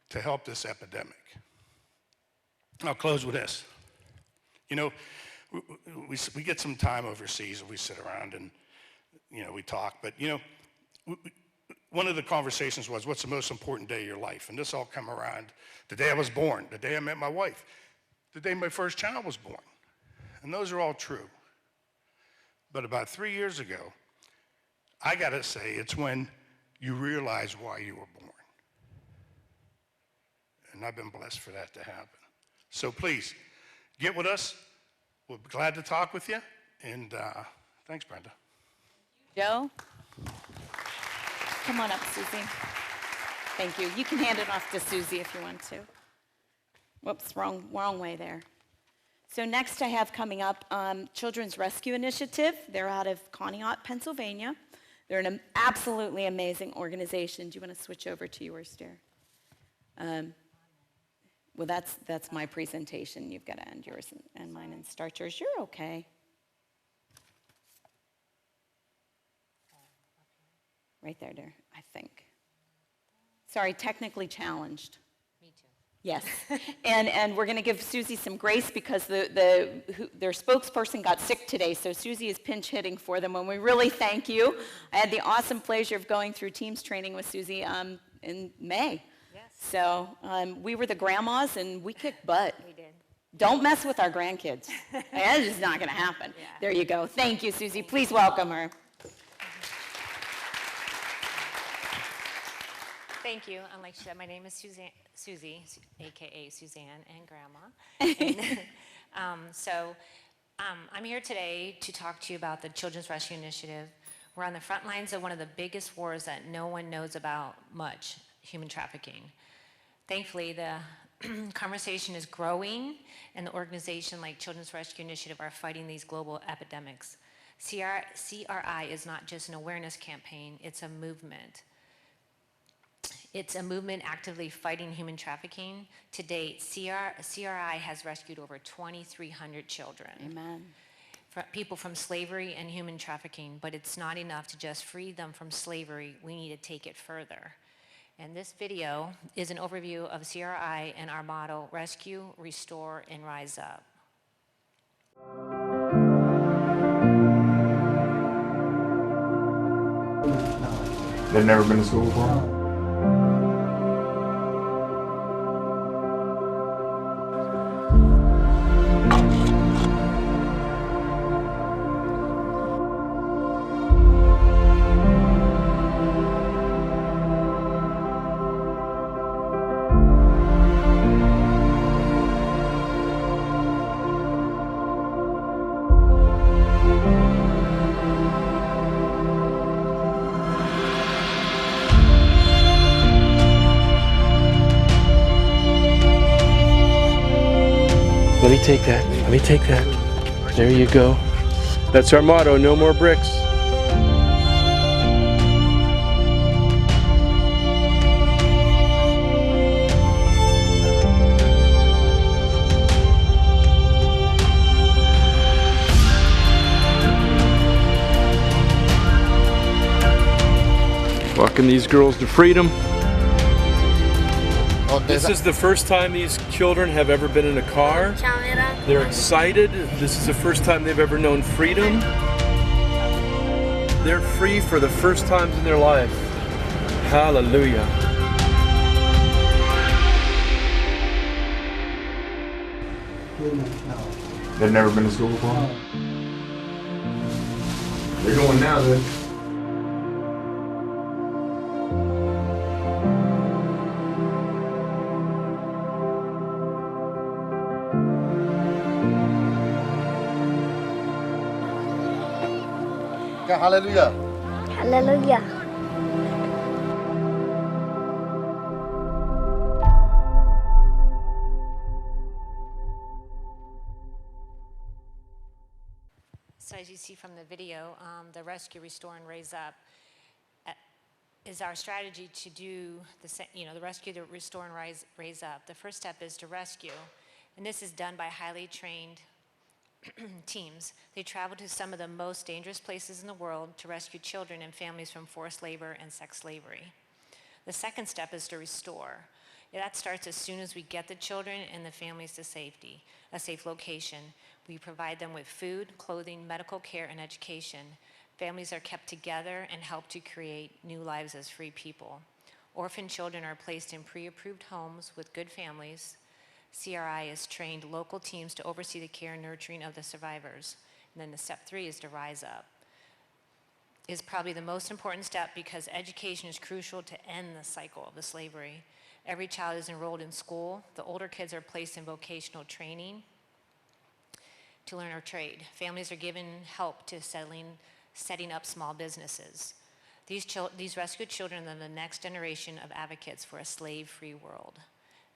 to help this epidemic. I'll close with this. You know, we get some time overseas and we sit around and, you know, we talk, but, you know, one of the conversations was, what's the most important day of your life? And this all come around the day I was born, the day I met my wife, the day my first child was born. And those are all true. But about 3 years ago, I gotta say, it's when you realize why you were born. And I've been blessed for that to happen. So please, get with us. We'll be glad to talk with you. And thanks, Brenda. Joe? Come on up, Susie. Thank you. You can hand it off to Susie if you want to. Whoops, wrong way there. So next I have coming up Children's Rescue Initiative. They're out of Conneaut, Pennsylvania. They're an absolutely amazing organization. Do you want to switch over to yours, dear? Well, that's my presentation. You've got to end yours and mine and start yours. You're okay. Right there, dear, I think. Sorry, technically challenged. Me too. Yes, and we're going to give Susie some grace because their spokesperson got sick today, so Susie is pinch hitting for them, and we really thank you. I had the awesome pleasure of going through Teams training with Susie in May. Yes. So we were the grandmas, and we kicked butt. We did. Don't mess with our grandkids. That is not going to happen. Yeah. There you go. Thank you, Susie. Please welcome her. Thank you. And like she said, my name is Susie, a.k.a. Suzanne and Grandma. And, I'm here today to talk to you about the Children's Rescue Initiative. We're on the front lines of one of the biggest wars that no one knows about much, human trafficking. Thankfully, the conversation is growing, and the organization like Children's Rescue Initiative are fighting these global epidemics. CRI is not just an awareness campaign, it's a movement. It's a movement actively fighting human trafficking. To date, CRI has rescued over 2,300 children. Amen. People from slavery and human trafficking, but it's not enough to just free them from slavery. We need to take it further. And this video is an overview of CRI and our motto, Rescue, Restore, and Rise Up. They've never been to school before? Let me take that. There you go. That's our motto, no more bricks. Walking these girls to freedom. This is the first time these children have ever been in a car. They're excited. This is the first time they've ever known freedom. They're free for the first times in their life. Hallelujah. They've never been to school before? They're going now then. Okay, hallelujah. Hallelujah. So as you see from the video, the Rescue, Restore, and Raise Up is our strategy to do the rescue, the restore, and raise up. The first step is to rescue, and this is done by highly trained teams. They travel to some of the most dangerous places in the world to rescue children and families from forced labor and sex slavery. The second step is to restore. That starts as soon as we get the children and the families to safety, a safe location. We provide them with food, clothing, medical care, and education. Families are kept together and help to create new lives as free people. Orphan children are placed in pre-approved homes with good families. CRI has trained local teams to oversee the care and nurturing of the survivors. And then the step 3 is to rise up. Is probably the most important step because education is crucial to end the cycle of the slavery. Every child is enrolled in school. The older kids are placed in vocational training to learn our trade. Families are given help to setting up small businesses. These rescued children are the next generation of advocates for a slave-free world.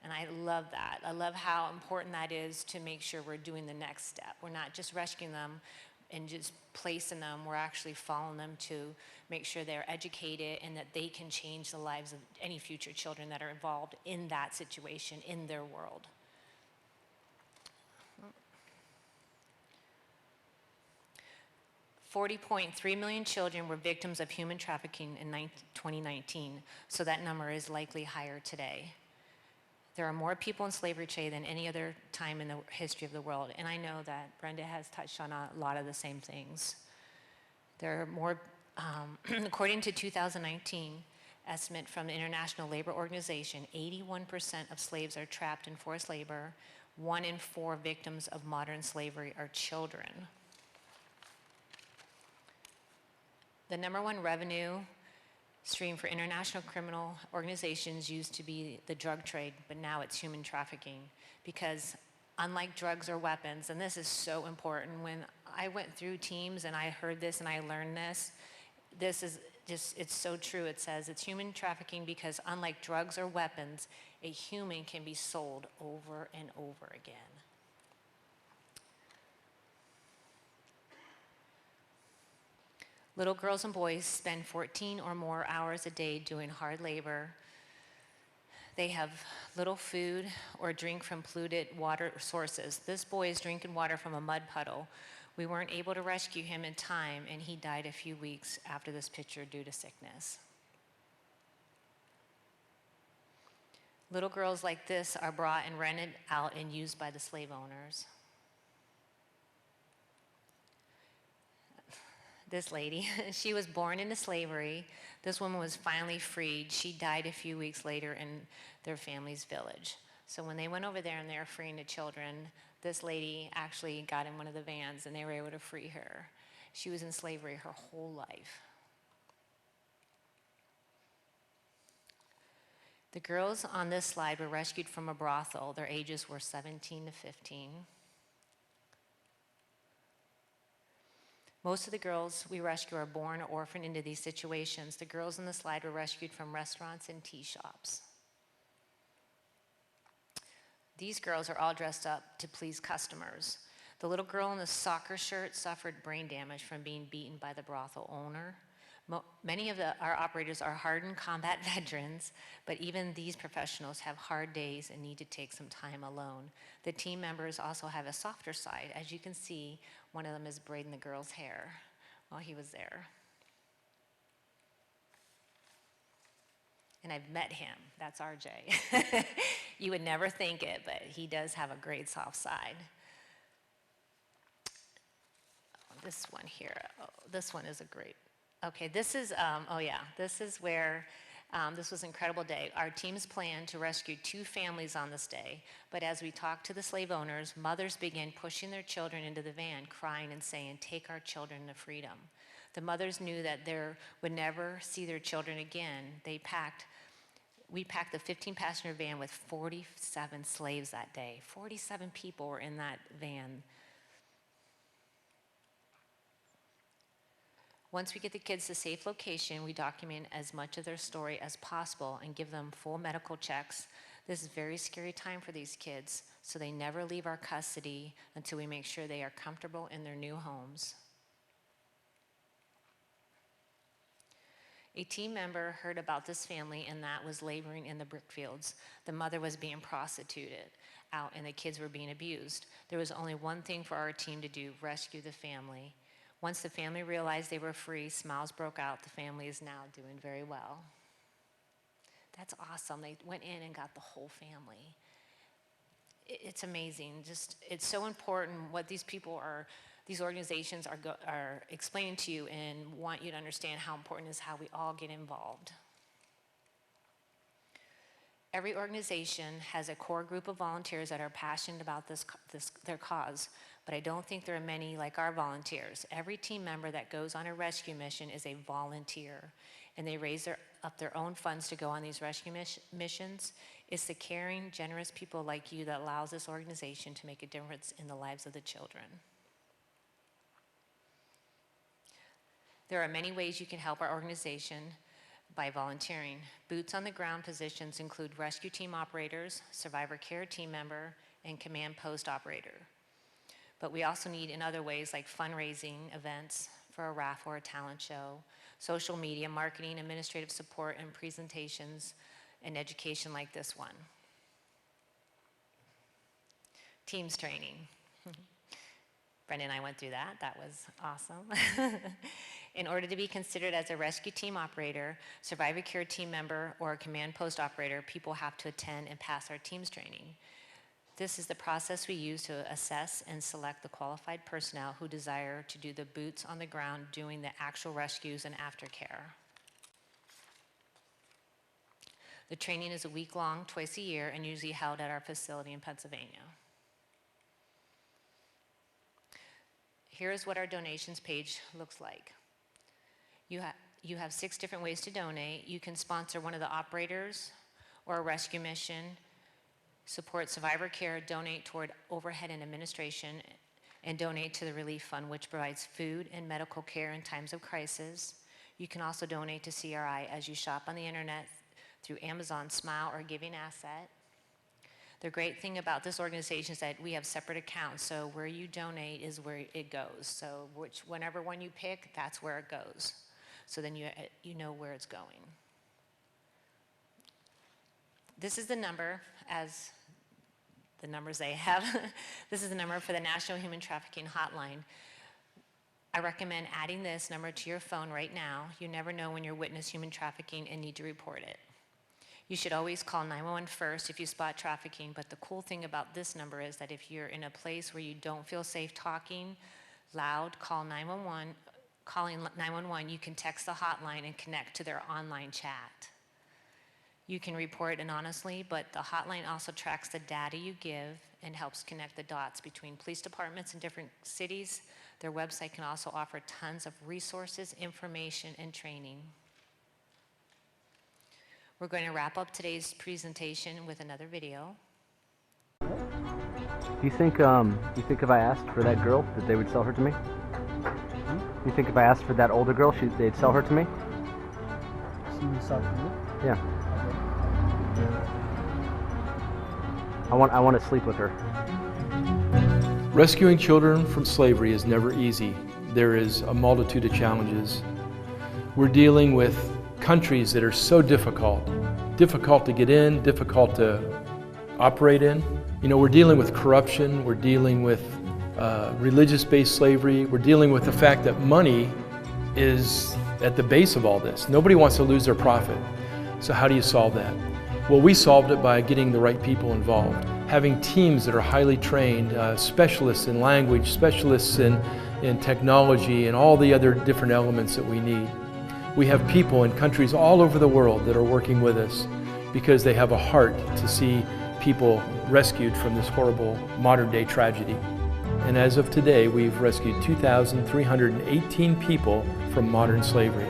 And I love that. I love how important that is to make sure we're doing the next step. We're not just rescuing them and just placing them, we're actually following them to make sure they're educated and that they can change the lives of any future children that are involved in that situation, in their world. $40.3 million children were victims of human trafficking in 2019, so that number is likely higher today. There are more people in slavery today than any other time in the history of the world, and I know that Brenda has touched on a lot of the same things. There are more, according to 2019 estimate from the International Labor Organization, 81% of slaves are trapped in forced labor. 1 in 4 victims of modern slavery are children. The #1 revenue stream for international criminal organizations used to be the drug trade, but now it's human trafficking. Because unlike drugs or weapons, and this is so important, when I went through teams and I heard this and I learned this is just, it's so true. It says it's human trafficking because unlike drugs or weapons, a human can be sold over and over again. Little girls and boys spend 14 or more hours a day doing hard labor. They have little food or drink from polluted water sources. This boy is drinking water from a mud puddle. We weren't able to rescue him in time, and he died a few weeks after this picture due to sickness. Little girls like this are brought and rented out and used by the slave owners. This lady, she was born into slavery. This woman was finally freed. She died a few weeks later in their family's village. So when they went over there and they were freeing the children, this lady actually got in one of the vans and they were able to free her. She was in slavery her whole life. The girls on this slide were rescued from a brothel. Their ages were 17 to 15. Most of the girls we rescue are born or orphaned into these situations. The girls on the slide were rescued from restaurants and tea shops. These girls are all dressed up to please customers. The little girl in the soccer shirt suffered brain damage from being beaten by the brothel owner. Many of our operators are hardened combat veterans, but even these professionals have hard days and need to take some time alone. The team members also have a softer side. As you can see, one of them is braiding the girl's hair while he was there. And I've met him. That's RJ. You would never think it, but he does have a great soft side. This one here, this one is a great. Okay, this is, this is where, this was an incredible day. Our teams planned to rescue 2 families on this day, but as we talked to the slave owners, mothers began pushing their children into the van, crying and saying, "Take our children to freedom." The mothers knew that they would never see their children again. We packed the 15-passenger van with 47 slaves that day. 47 people were in that van. Once we get the kids to a safe location, we document as much of their story as possible and give them full medical checks. This is a very scary time for these kids, so they never leave our custody until we make sure they are comfortable in their new homes. A team member heard about this family, and that was laboring in the brick fields. The mother was being prostituted out, and the kids were being abused. There was only one thing for our team to do: rescue the family. Once the family realized they were free, smiles broke out. The family is now doing very well. That's awesome. They went in and got the whole family. It's amazing. It's so important what these organizations are explaining to you, and want you to understand how important it is how we all get involved. Every organization has a core group of volunteers that are passionate about their cause, but I don't think there are many like our volunteers. Every team member that goes on a rescue mission is a volunteer, and they raise up their own funds to go on these rescue missions. It's the caring, generous people like you that allows this organization to make a difference in the lives of the children. There are many ways you can help our organization by volunteering. Boots on the ground positions include rescue team operators, survivor care team member, and command post operator. But we also need in other ways like fundraising events for a raffle or a talent show, social media, marketing, administrative support, and presentations and education like this one. Teams training. Brenda and I went through that. That was awesome. In order to be considered as a rescue team operator, survivor care team member, or a command post operator, people have to attend and pass our teams training. This is the process we use to assess and select the qualified personnel who desire to do the boots on the ground doing the actual rescues and aftercare. The training is a week long, twice a year, and usually held at our facility in Pennsylvania. Here's what our donations page looks like. You have 6 different ways to donate. You can sponsor one of the operators or a rescue mission, support survivor care, donate toward overhead and administration, and donate to the Relief Fund, which provides food and medical care in times of crisis. You can also donate to CRI as you shop on the internet through Amazon Smile or Giving Asset. The great thing about this organization is that we have separate accounts, so where you donate is where it goes. So whenever one you pick, that's where it goes. So then you know where it's going. This is the number, as the numbers they have. This is the number for the National Human Trafficking Hotline. I recommend adding this number to your phone right now. You never know when you witness human trafficking and need to report it. You should always call 911 first if you spot trafficking, but the cool thing about this number is that if you're in a place where you don't feel safe talking loud, calling 911, you can text the hotline and connect to their online chat. You can report anonymously, but the hotline also tracks the data you give and helps connect the dots between police departments in different cities. Their website can also offer tons of resources, information, and training. We're going to wrap up today's presentation with another video. Do you think if I asked for that girl that they would sell her to me? You think if I asked for that older girl, they'd sell her to me? She would sell to you? Yeah. I want to sleep with her. Rescuing children from slavery is never easy. There is a multitude of challenges. We're dealing with countries that are so difficult to get in, difficult to operate in. You know, we're dealing with corruption, we're dealing with religious-based slavery, we're dealing with the fact that money is at the base of all this. Nobody wants to lose their profit. So how do you solve that? Well, we solved it by getting the right people involved, having teams that are highly trained, specialists in language, specialists in technology, and all the other different elements that we need. We have people in countries all over the world that are working with us because they have a heart to see people rescued from this horrible modern-day tragedy. And as of today, we've rescued 2,318 people from modern slavery.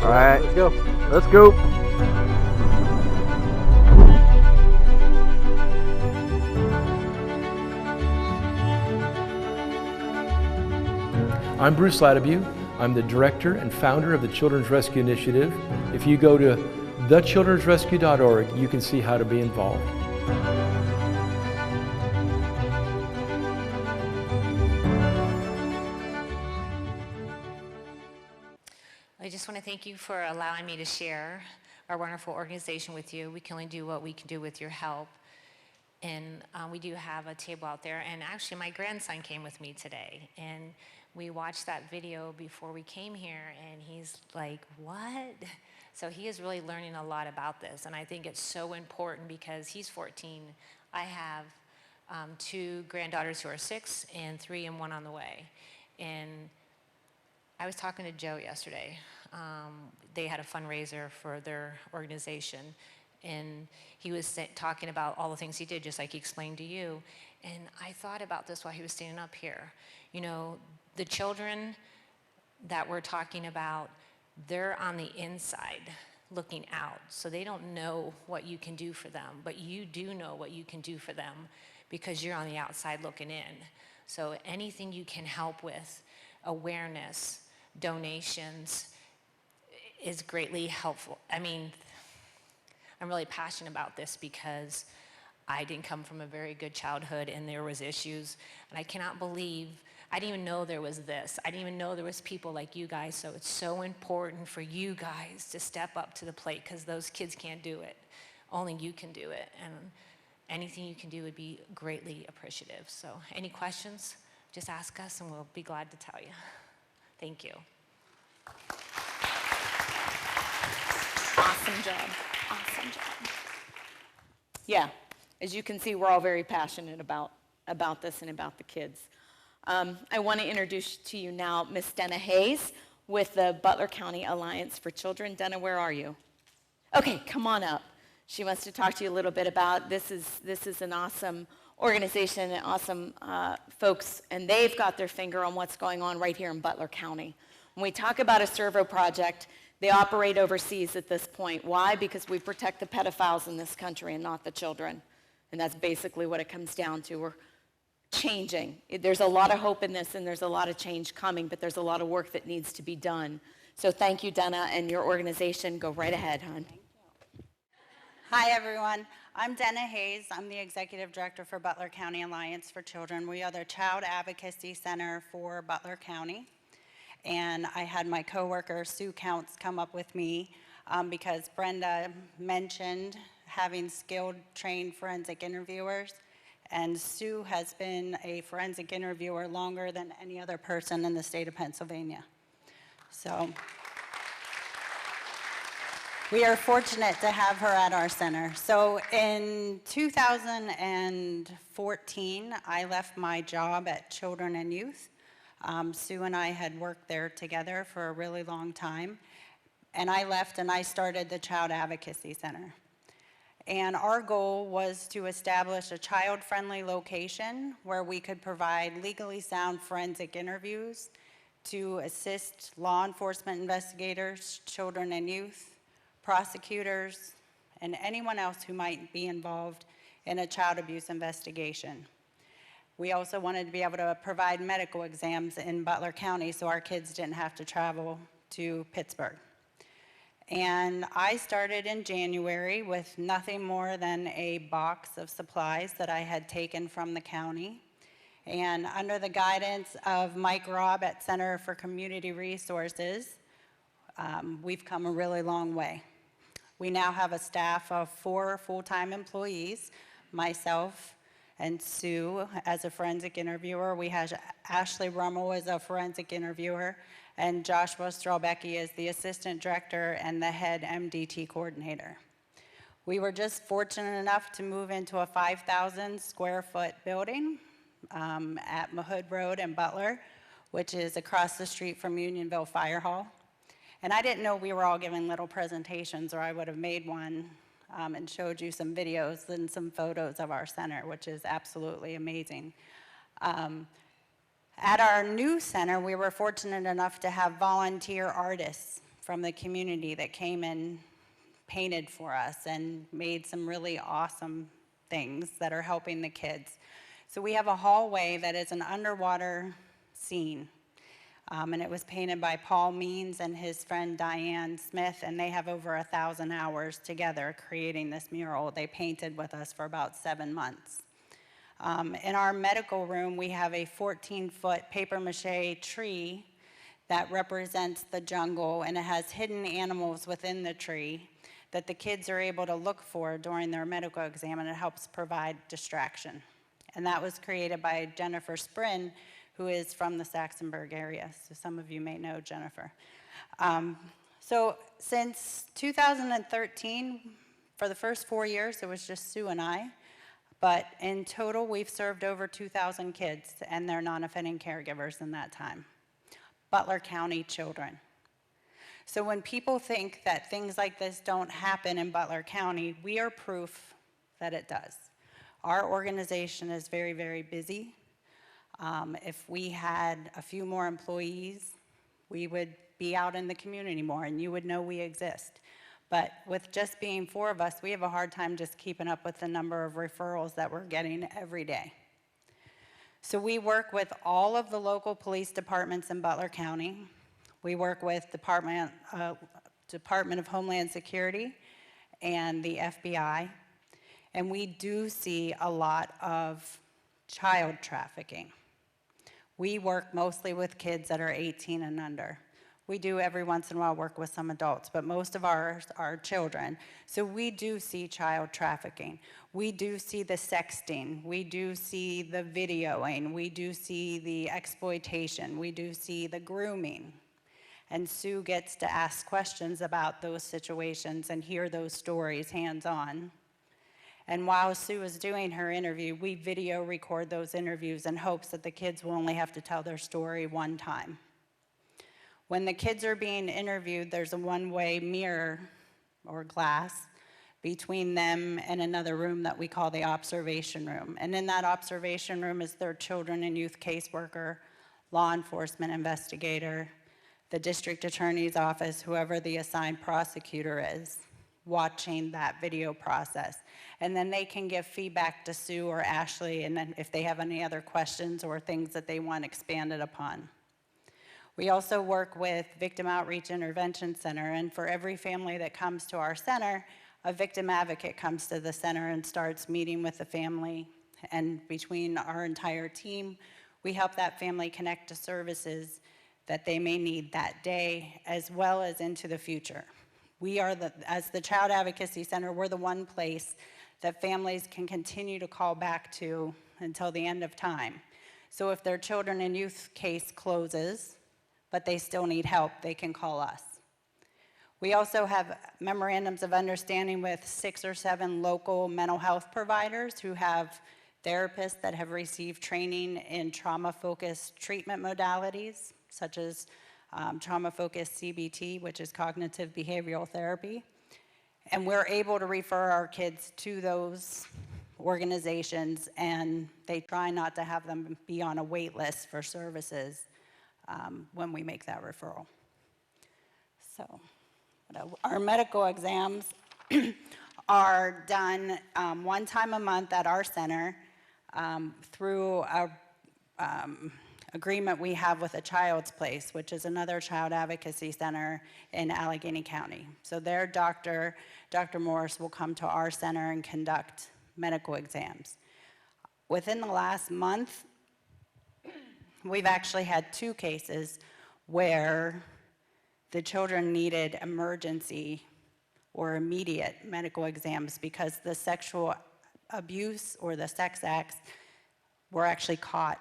All right, let's go. Let's go. I'm Bruce Latibue. I'm the director and founder of the Children's Rescue Initiative. If you go to thechildrensrescue.org, you can see how to be involved. I just want to thank you for allowing me to share our wonderful organization with you. We can only do what we can do with your help. And we do have a table out there. And actually, my grandson came with me today. And we watched that video before we came here. And he's like, what? So he is really learning a lot about this. And I think it's so important because he's 14. I have 2 granddaughters who are 6 and 3 and 1 on the way. And I was talking to Joe yesterday. They had a fundraiser for their organization. And he was talking about all the things he did, just like he explained to you. And I thought about this while he was standing up here. You know, the children that we're talking about, they're on the inside looking out. So they don't know what you can do for them, but you do know what you can do for them because you're on the outside looking in. So anything you can help with, awareness, donations, is greatly helpful. I mean, I'm really passionate about this because I didn't come from a very good childhood and there was issues. And I cannot believe, I didn't even know there was this. I didn't even know there was people like you guys. So it's so important for you guys to step up to the plate because those kids can't do it. Only you can do it. And anything you can do would be greatly appreciative. So any questions, just ask us and we'll be glad to tell you. Thank you. Awesome job. Awesome job. Yeah, as you can see, we're all very passionate about this and about the kids. I want to introduce to you now Miss Denna Hayes with the Butler County Alliance for Children. Denna, where are you? Okay, come on up. She wants to talk to you a little bit about this is an awesome organization and awesome folks, and they've got their finger on what's going on right here in Butler County. When we talk about a Servo project, they operate overseas at this point. Why? Because we protect the pedophiles in this country and not the children. And that's basically what it comes down to. We're changing. There's a lot of hope in this and there's a lot of change coming, but there's a lot of work that needs to be done. So thank you, Denna, and your organization. Go right ahead, hon. Thank you. Hi, everyone. I'm Denna Hayes. I'm the Executive Director for Butler County Alliance for Children. We are the Child Advocacy Center for Butler County. And I had my coworker, Sue Counts, come up with me because Brenda mentioned having skilled, trained forensic interviewers. And Sue has been a forensic interviewer longer than any other person in the state of Pennsylvania. So we are fortunate to have her at our center. So in 2014, I left my job at Children and Youth. Sue and I had worked there together for a really long time. And I left and I started the Child Advocacy Center. And our goal was to establish a child-friendly location where we could provide legally sound forensic interviews to assist law enforcement investigators, children and youth, prosecutors, and anyone else who might be involved in a child abuse investigation. We also wanted to be able to provide medical exams in Butler County so our kids didn't have to travel to Pittsburgh. And I started in January with nothing more than a box of supplies that I had taken from the county. And under the guidance of Mike Robb at Center for Community Resources, we've come a really long way. We now have a staff of 4 full-time employees, myself and Sue as a forensic interviewer. We have Ashley Rummel as a forensic interviewer, and Joshua Strelbecki is the assistant director and the head MDT coordinator. We were just fortunate enough to move into a 5,000 square foot building at Mahood Road in Butler, which is across the street from Unionville Fire Hall. And I didn't know we were all giving little presentations, or I would have made one and showed you some videos and some photos of our center, which is absolutely amazing. At our new center, we were fortunate enough to have volunteer artists from the community that came and painted for us and made some really awesome things that are helping the kids. So we have a hallway that is an underwater scene. And it was painted by Paul Means and his friend Diane Smith, and they have over 1,000 hours together creating this mural. They painted with us for about 7 months. In our medical room, we have a 14-foot papier-mâché tree that represents the jungle, and it has hidden animals within the tree that the kids are able to look for during their medical exam, and it helps provide distraction. And that was created by Jennifer Sprin, who is from the Saxonburg area, so some of you may know Jennifer. So since 2013, for the first 4 years, it was just Sue and I, but in total, we've served over 2,000 kids and their non-offending caregivers in that time. Butler County children. So when people think that things like this don't happen in Butler County, we are proof that it does. Our organization is very, very busy. If we had a few more employees, we would be out in the community more and you would know we exist. But with just being 4 of us, we have a hard time just keeping up with the number of referrals that we're getting every day. So we work with all of the local police departments in Butler County. We work with Department of Homeland Security and the FBI. And we do see a lot of child trafficking. We work mostly with kids that are 18 and under. We do every once in a while work with some adults, but most of ours are children. So we do see child trafficking. We do see the sexting. We do see the videoing. We do see the exploitation. We do see the grooming. And Sue gets to ask questions about those situations and hear those stories hands-on. And while Sue is doing her interview, we video record those interviews in hopes that the kids will only have to tell their story one time. When the kids are being interviewed, there's a one-way mirror or glass between them and another room that we call the observation room. And in that observation room is their children and youth caseworker, law enforcement investigator, the district attorney's office, whoever the assigned prosecutor is, watching that video process. And then they can give feedback to Sue or Ashley, and then if they have any other questions or things that they want expanded upon. We also work with Victim Outreach Intervention Center, and for every family that comes to our center, a victim advocate comes to the center and starts meeting with the family. And between our entire team, we help that family connect to services that they may need that day, as well as into the future. We are, as the Child Advocacy Center, we're the one place that families can continue to call back to until the end of time. So if their children and youth case closes, but they still need help, they can call us. We also have memorandums of understanding with 6 or 7 local mental health providers who have therapists that have received training in trauma-focused treatment modalities, such as trauma-focused CBT, which is cognitive behavioral therapy. And we're able to refer our kids to those organizations, and they try not to have them be on a wait list for services when we make that referral. So our medical exams are done 1 time a month at our center through a agreement we have with a Child's Place, which is another child advocacy center in Allegheny County. So their Dr. Morris will come to our center and conduct medical exams. Within the last month, we've actually had 2 cases where the children needed emergency or immediate medical exams because the sexual abuse or the sex acts were actually caught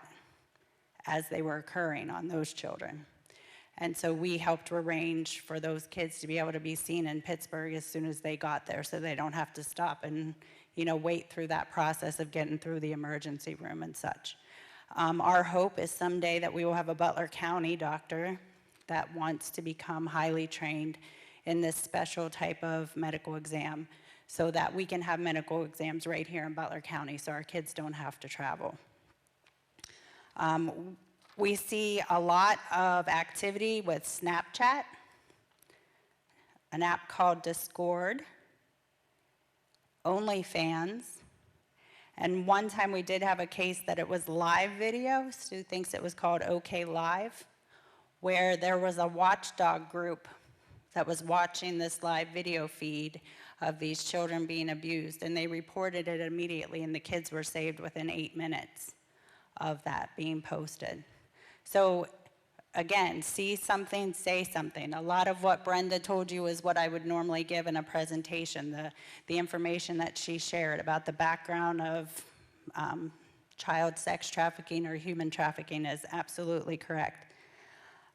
as they were occurring on those children. And so we helped arrange for those kids to be able to be seen in Pittsburgh as soon as they got there so they don't have to stop and wait through that process of getting through the emergency room and such. Our hope is someday that we will have a Butler County doctor that wants to become highly trained in this special type of medical exam so that we can have medical exams right here in Butler County so our kids don't have to travel. We see a lot of activity with Snapchat, an app called Discord, OnlyFans, and one time we did have a case that it was live video. Sue thinks it was called OK Live, where there was a watchdog group that was watching this live video feed of these children being abused, and they reported it immediately, and the kids were saved within 8 minutes of that being posted. So again, see something, say something. A lot of what Brenda told you is what I would normally give in a presentation, the information that she shared about the background of child sex trafficking or human trafficking is absolutely correct.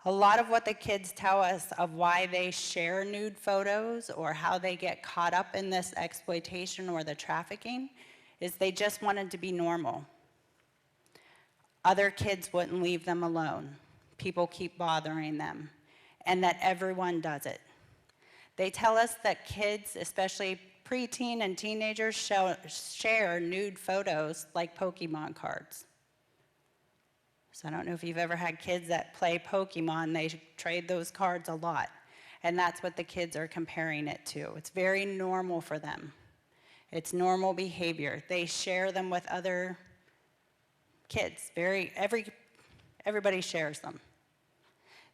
A lot of what the kids tell us of why they share nude photos or how they get caught up in this exploitation or the trafficking is they just wanted to be normal. Other kids wouldn't leave them alone. People keep bothering them, and that everyone does it. They tell us that kids, especially preteen and teenagers, share nude photos like Pokemon cards. So I don't know if you've ever had kids that play Pokemon, they trade those cards a lot. And that's what the kids are comparing it to. It's very normal for them. It's normal behavior. They share them with other kids. Everybody shares them.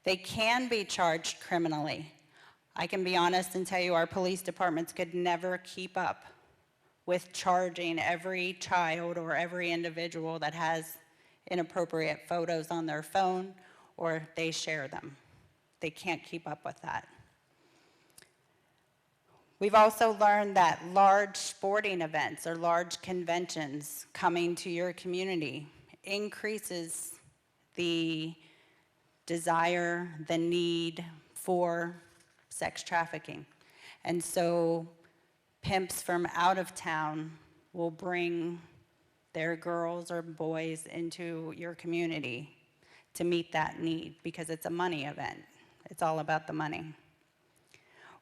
They can be charged criminally. I can be honest and tell you our police departments could never keep up with charging every child or every individual that has inappropriate photos on their phone or they share them. They can't keep up with that. We've also learned that large sporting events or large conventions coming to your community increases the desire, the need for sex trafficking. And so pimps from out of town will bring their girls or boys into your community to meet that need because it's a money event. It's all about the money.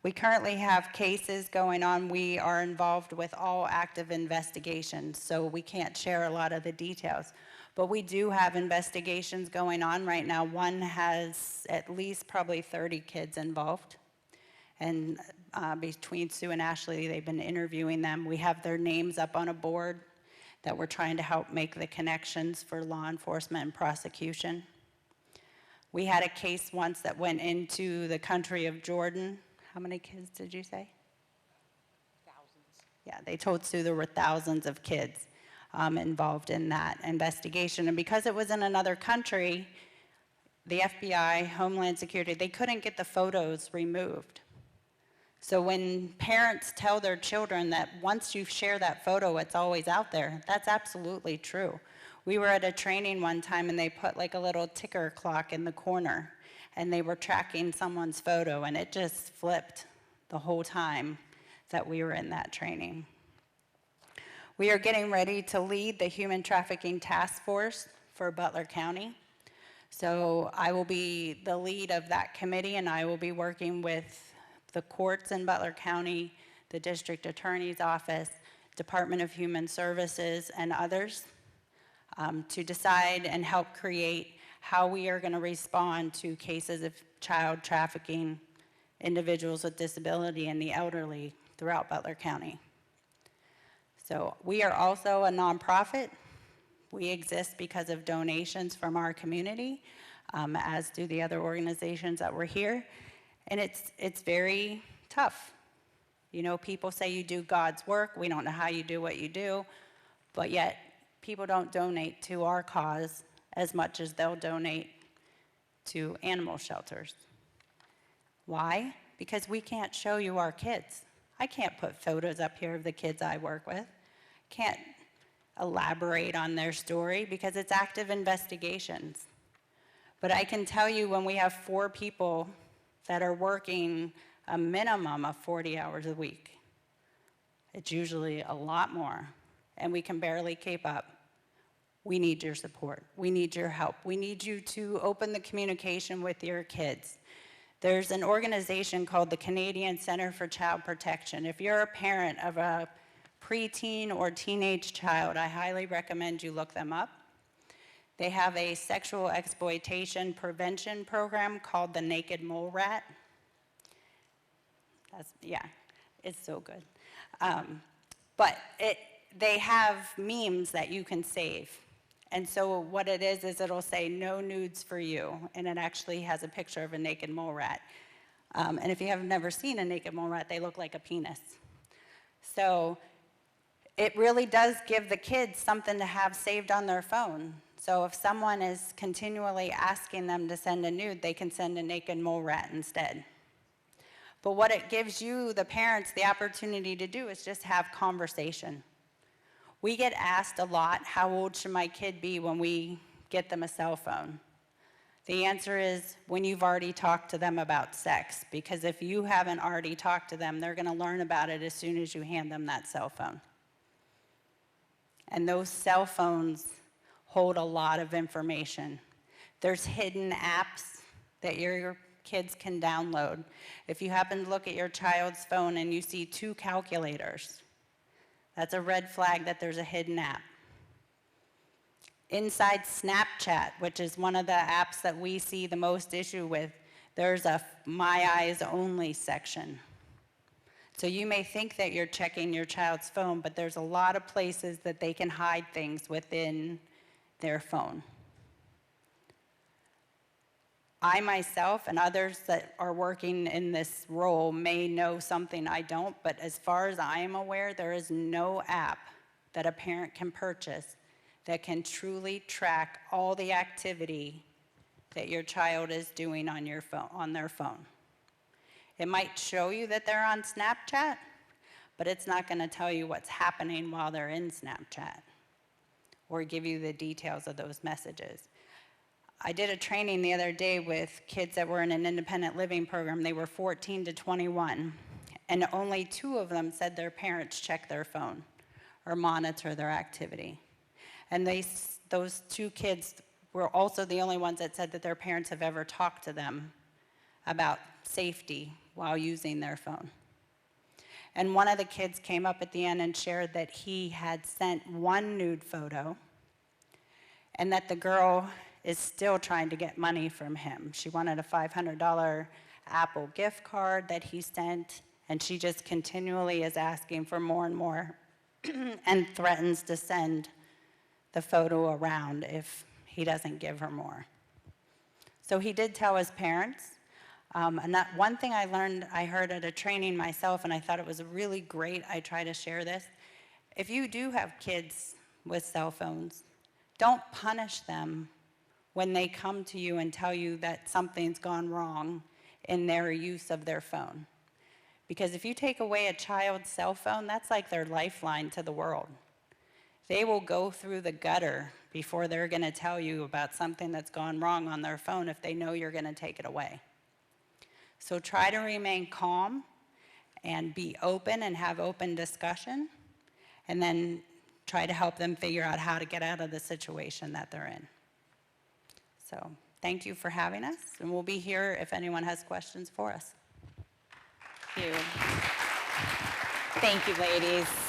We currently have cases going on. We are involved with all active investigations, so we can't share a lot of the details. But we do have investigations going on right now. One has at least probably 30 kids involved. And between Sue and Ashley, they've been interviewing them. We have their names up on a board that we're trying to help make the connections for law enforcement and prosecution. We had a case once that went into the country of Jordan. How many kids did you say? Thousands. Yeah, they told Sue there were thousands of kids involved in that investigation. And because it was in another country, the FBI, Homeland Security, they couldn't get the photos removed. So when parents tell their children that once you share that photo, it's always out there, that's absolutely true. We were at a training one time and they put like a little ticker clock in the corner and they were tracking someone's photo and it just flipped the whole time that we were in that training. We are getting ready to lead the Human Trafficking Task Force for Butler County. So I will be the lead of that committee and I will be working with the courts in Butler County, the district attorney's office, Department of Human Services, and others to decide and help create how we are going to respond to cases of child trafficking, individuals with disability, and the elderly throughout Butler County. So we are also a nonprofit. We exist because of donations from our community, as do the other organizations that were here. And it's very tough. You know, people say you do God's work. We don't know how you do what you do, but yet people don't donate to our cause as much as they'll donate to animal shelters. Why? Because we can't show you our kids. I can't put photos up here of the kids I work with. Can't elaborate on their story because it's active investigations. But I can tell you when we have 4 people that are working a minimum of 40 hours a week, it's usually a lot more, and we can barely keep up. We need your support. We need your help. We need you to open the communication with your kids. There's an organization called the Canadian Center for Child Protection. If you're a parent of a preteen or teenage child, I highly recommend you look them up. They have a sexual exploitation prevention program called the Naked Mole Rat. It's so good. But they have memes that you can save. And so what it is it'll say no nudes for you, and it actually has a picture of a naked mole rat. And if you have never seen a naked mole rat, they look like a penis. So it really does give the kids something to have saved on their phone. So if someone is continually asking them to send a nude, they can send a naked mole rat instead. But what it gives you, the parents, the opportunity to do is just have conversation. We get asked a lot, how old should my kid be when we get them a cell phone? The answer is when you've already talked to them about sex, because if you haven't already talked to them, they're going to learn about it as soon as you hand them that cell phone. And those cell phones hold a lot of information. There's hidden apps that your kids can download. If you happen to look at your child's phone and you see 2 calculators, that's a red flag that there's a hidden app. Inside Snapchat, which is one of the apps that we see the most issue with, there's a My Eyes Only section. So you may think that you're checking your child's phone, but there's a lot of places that they can hide things within their phone. I myself and others that are working in this role may know something I don't, but as far as I am aware, there is no app that a parent can purchase that can truly track all the activity that your child is doing on your phone, on their phone. It might show you that they're on Snapchat, but it's not going to tell you what's happening while they're in Snapchat or give you the details of those messages. I did a training the other day with kids that were in an independent living program. They were 14 to 21, and only 2 of them said their parents check their phone or monitor their activity. And those 2 kids were also the only ones that said that their parents have ever talked to them about safety while using their phone. And one of the kids came up at the end and shared that he had sent 1 nude photo and that the girl is still trying to get money from him. She wanted a $500 Apple gift card that he sent, and she just continually is asking for more and more and threatens to send the photo around if he doesn't give her more. So he did tell his parents. And that one thing I heard at a training myself, and I thought it was really great, I try to share this. If you do have kids with cell phones, don't punish them when they come to you and tell you that something's gone wrong in their use of their phone. Because if you take away a child's cell phone, that's like their lifeline to the world. They will go through the gutter before they're going to tell you about something that's gone wrong on their phone if they know you're going to take it away. So try to remain calm and be open and have open discussion, and then try to help them figure out how to get out of the situation that they're in. So thank you for having us, and we'll be here if anyone has questions for us. Thank you. Thank you, ladies.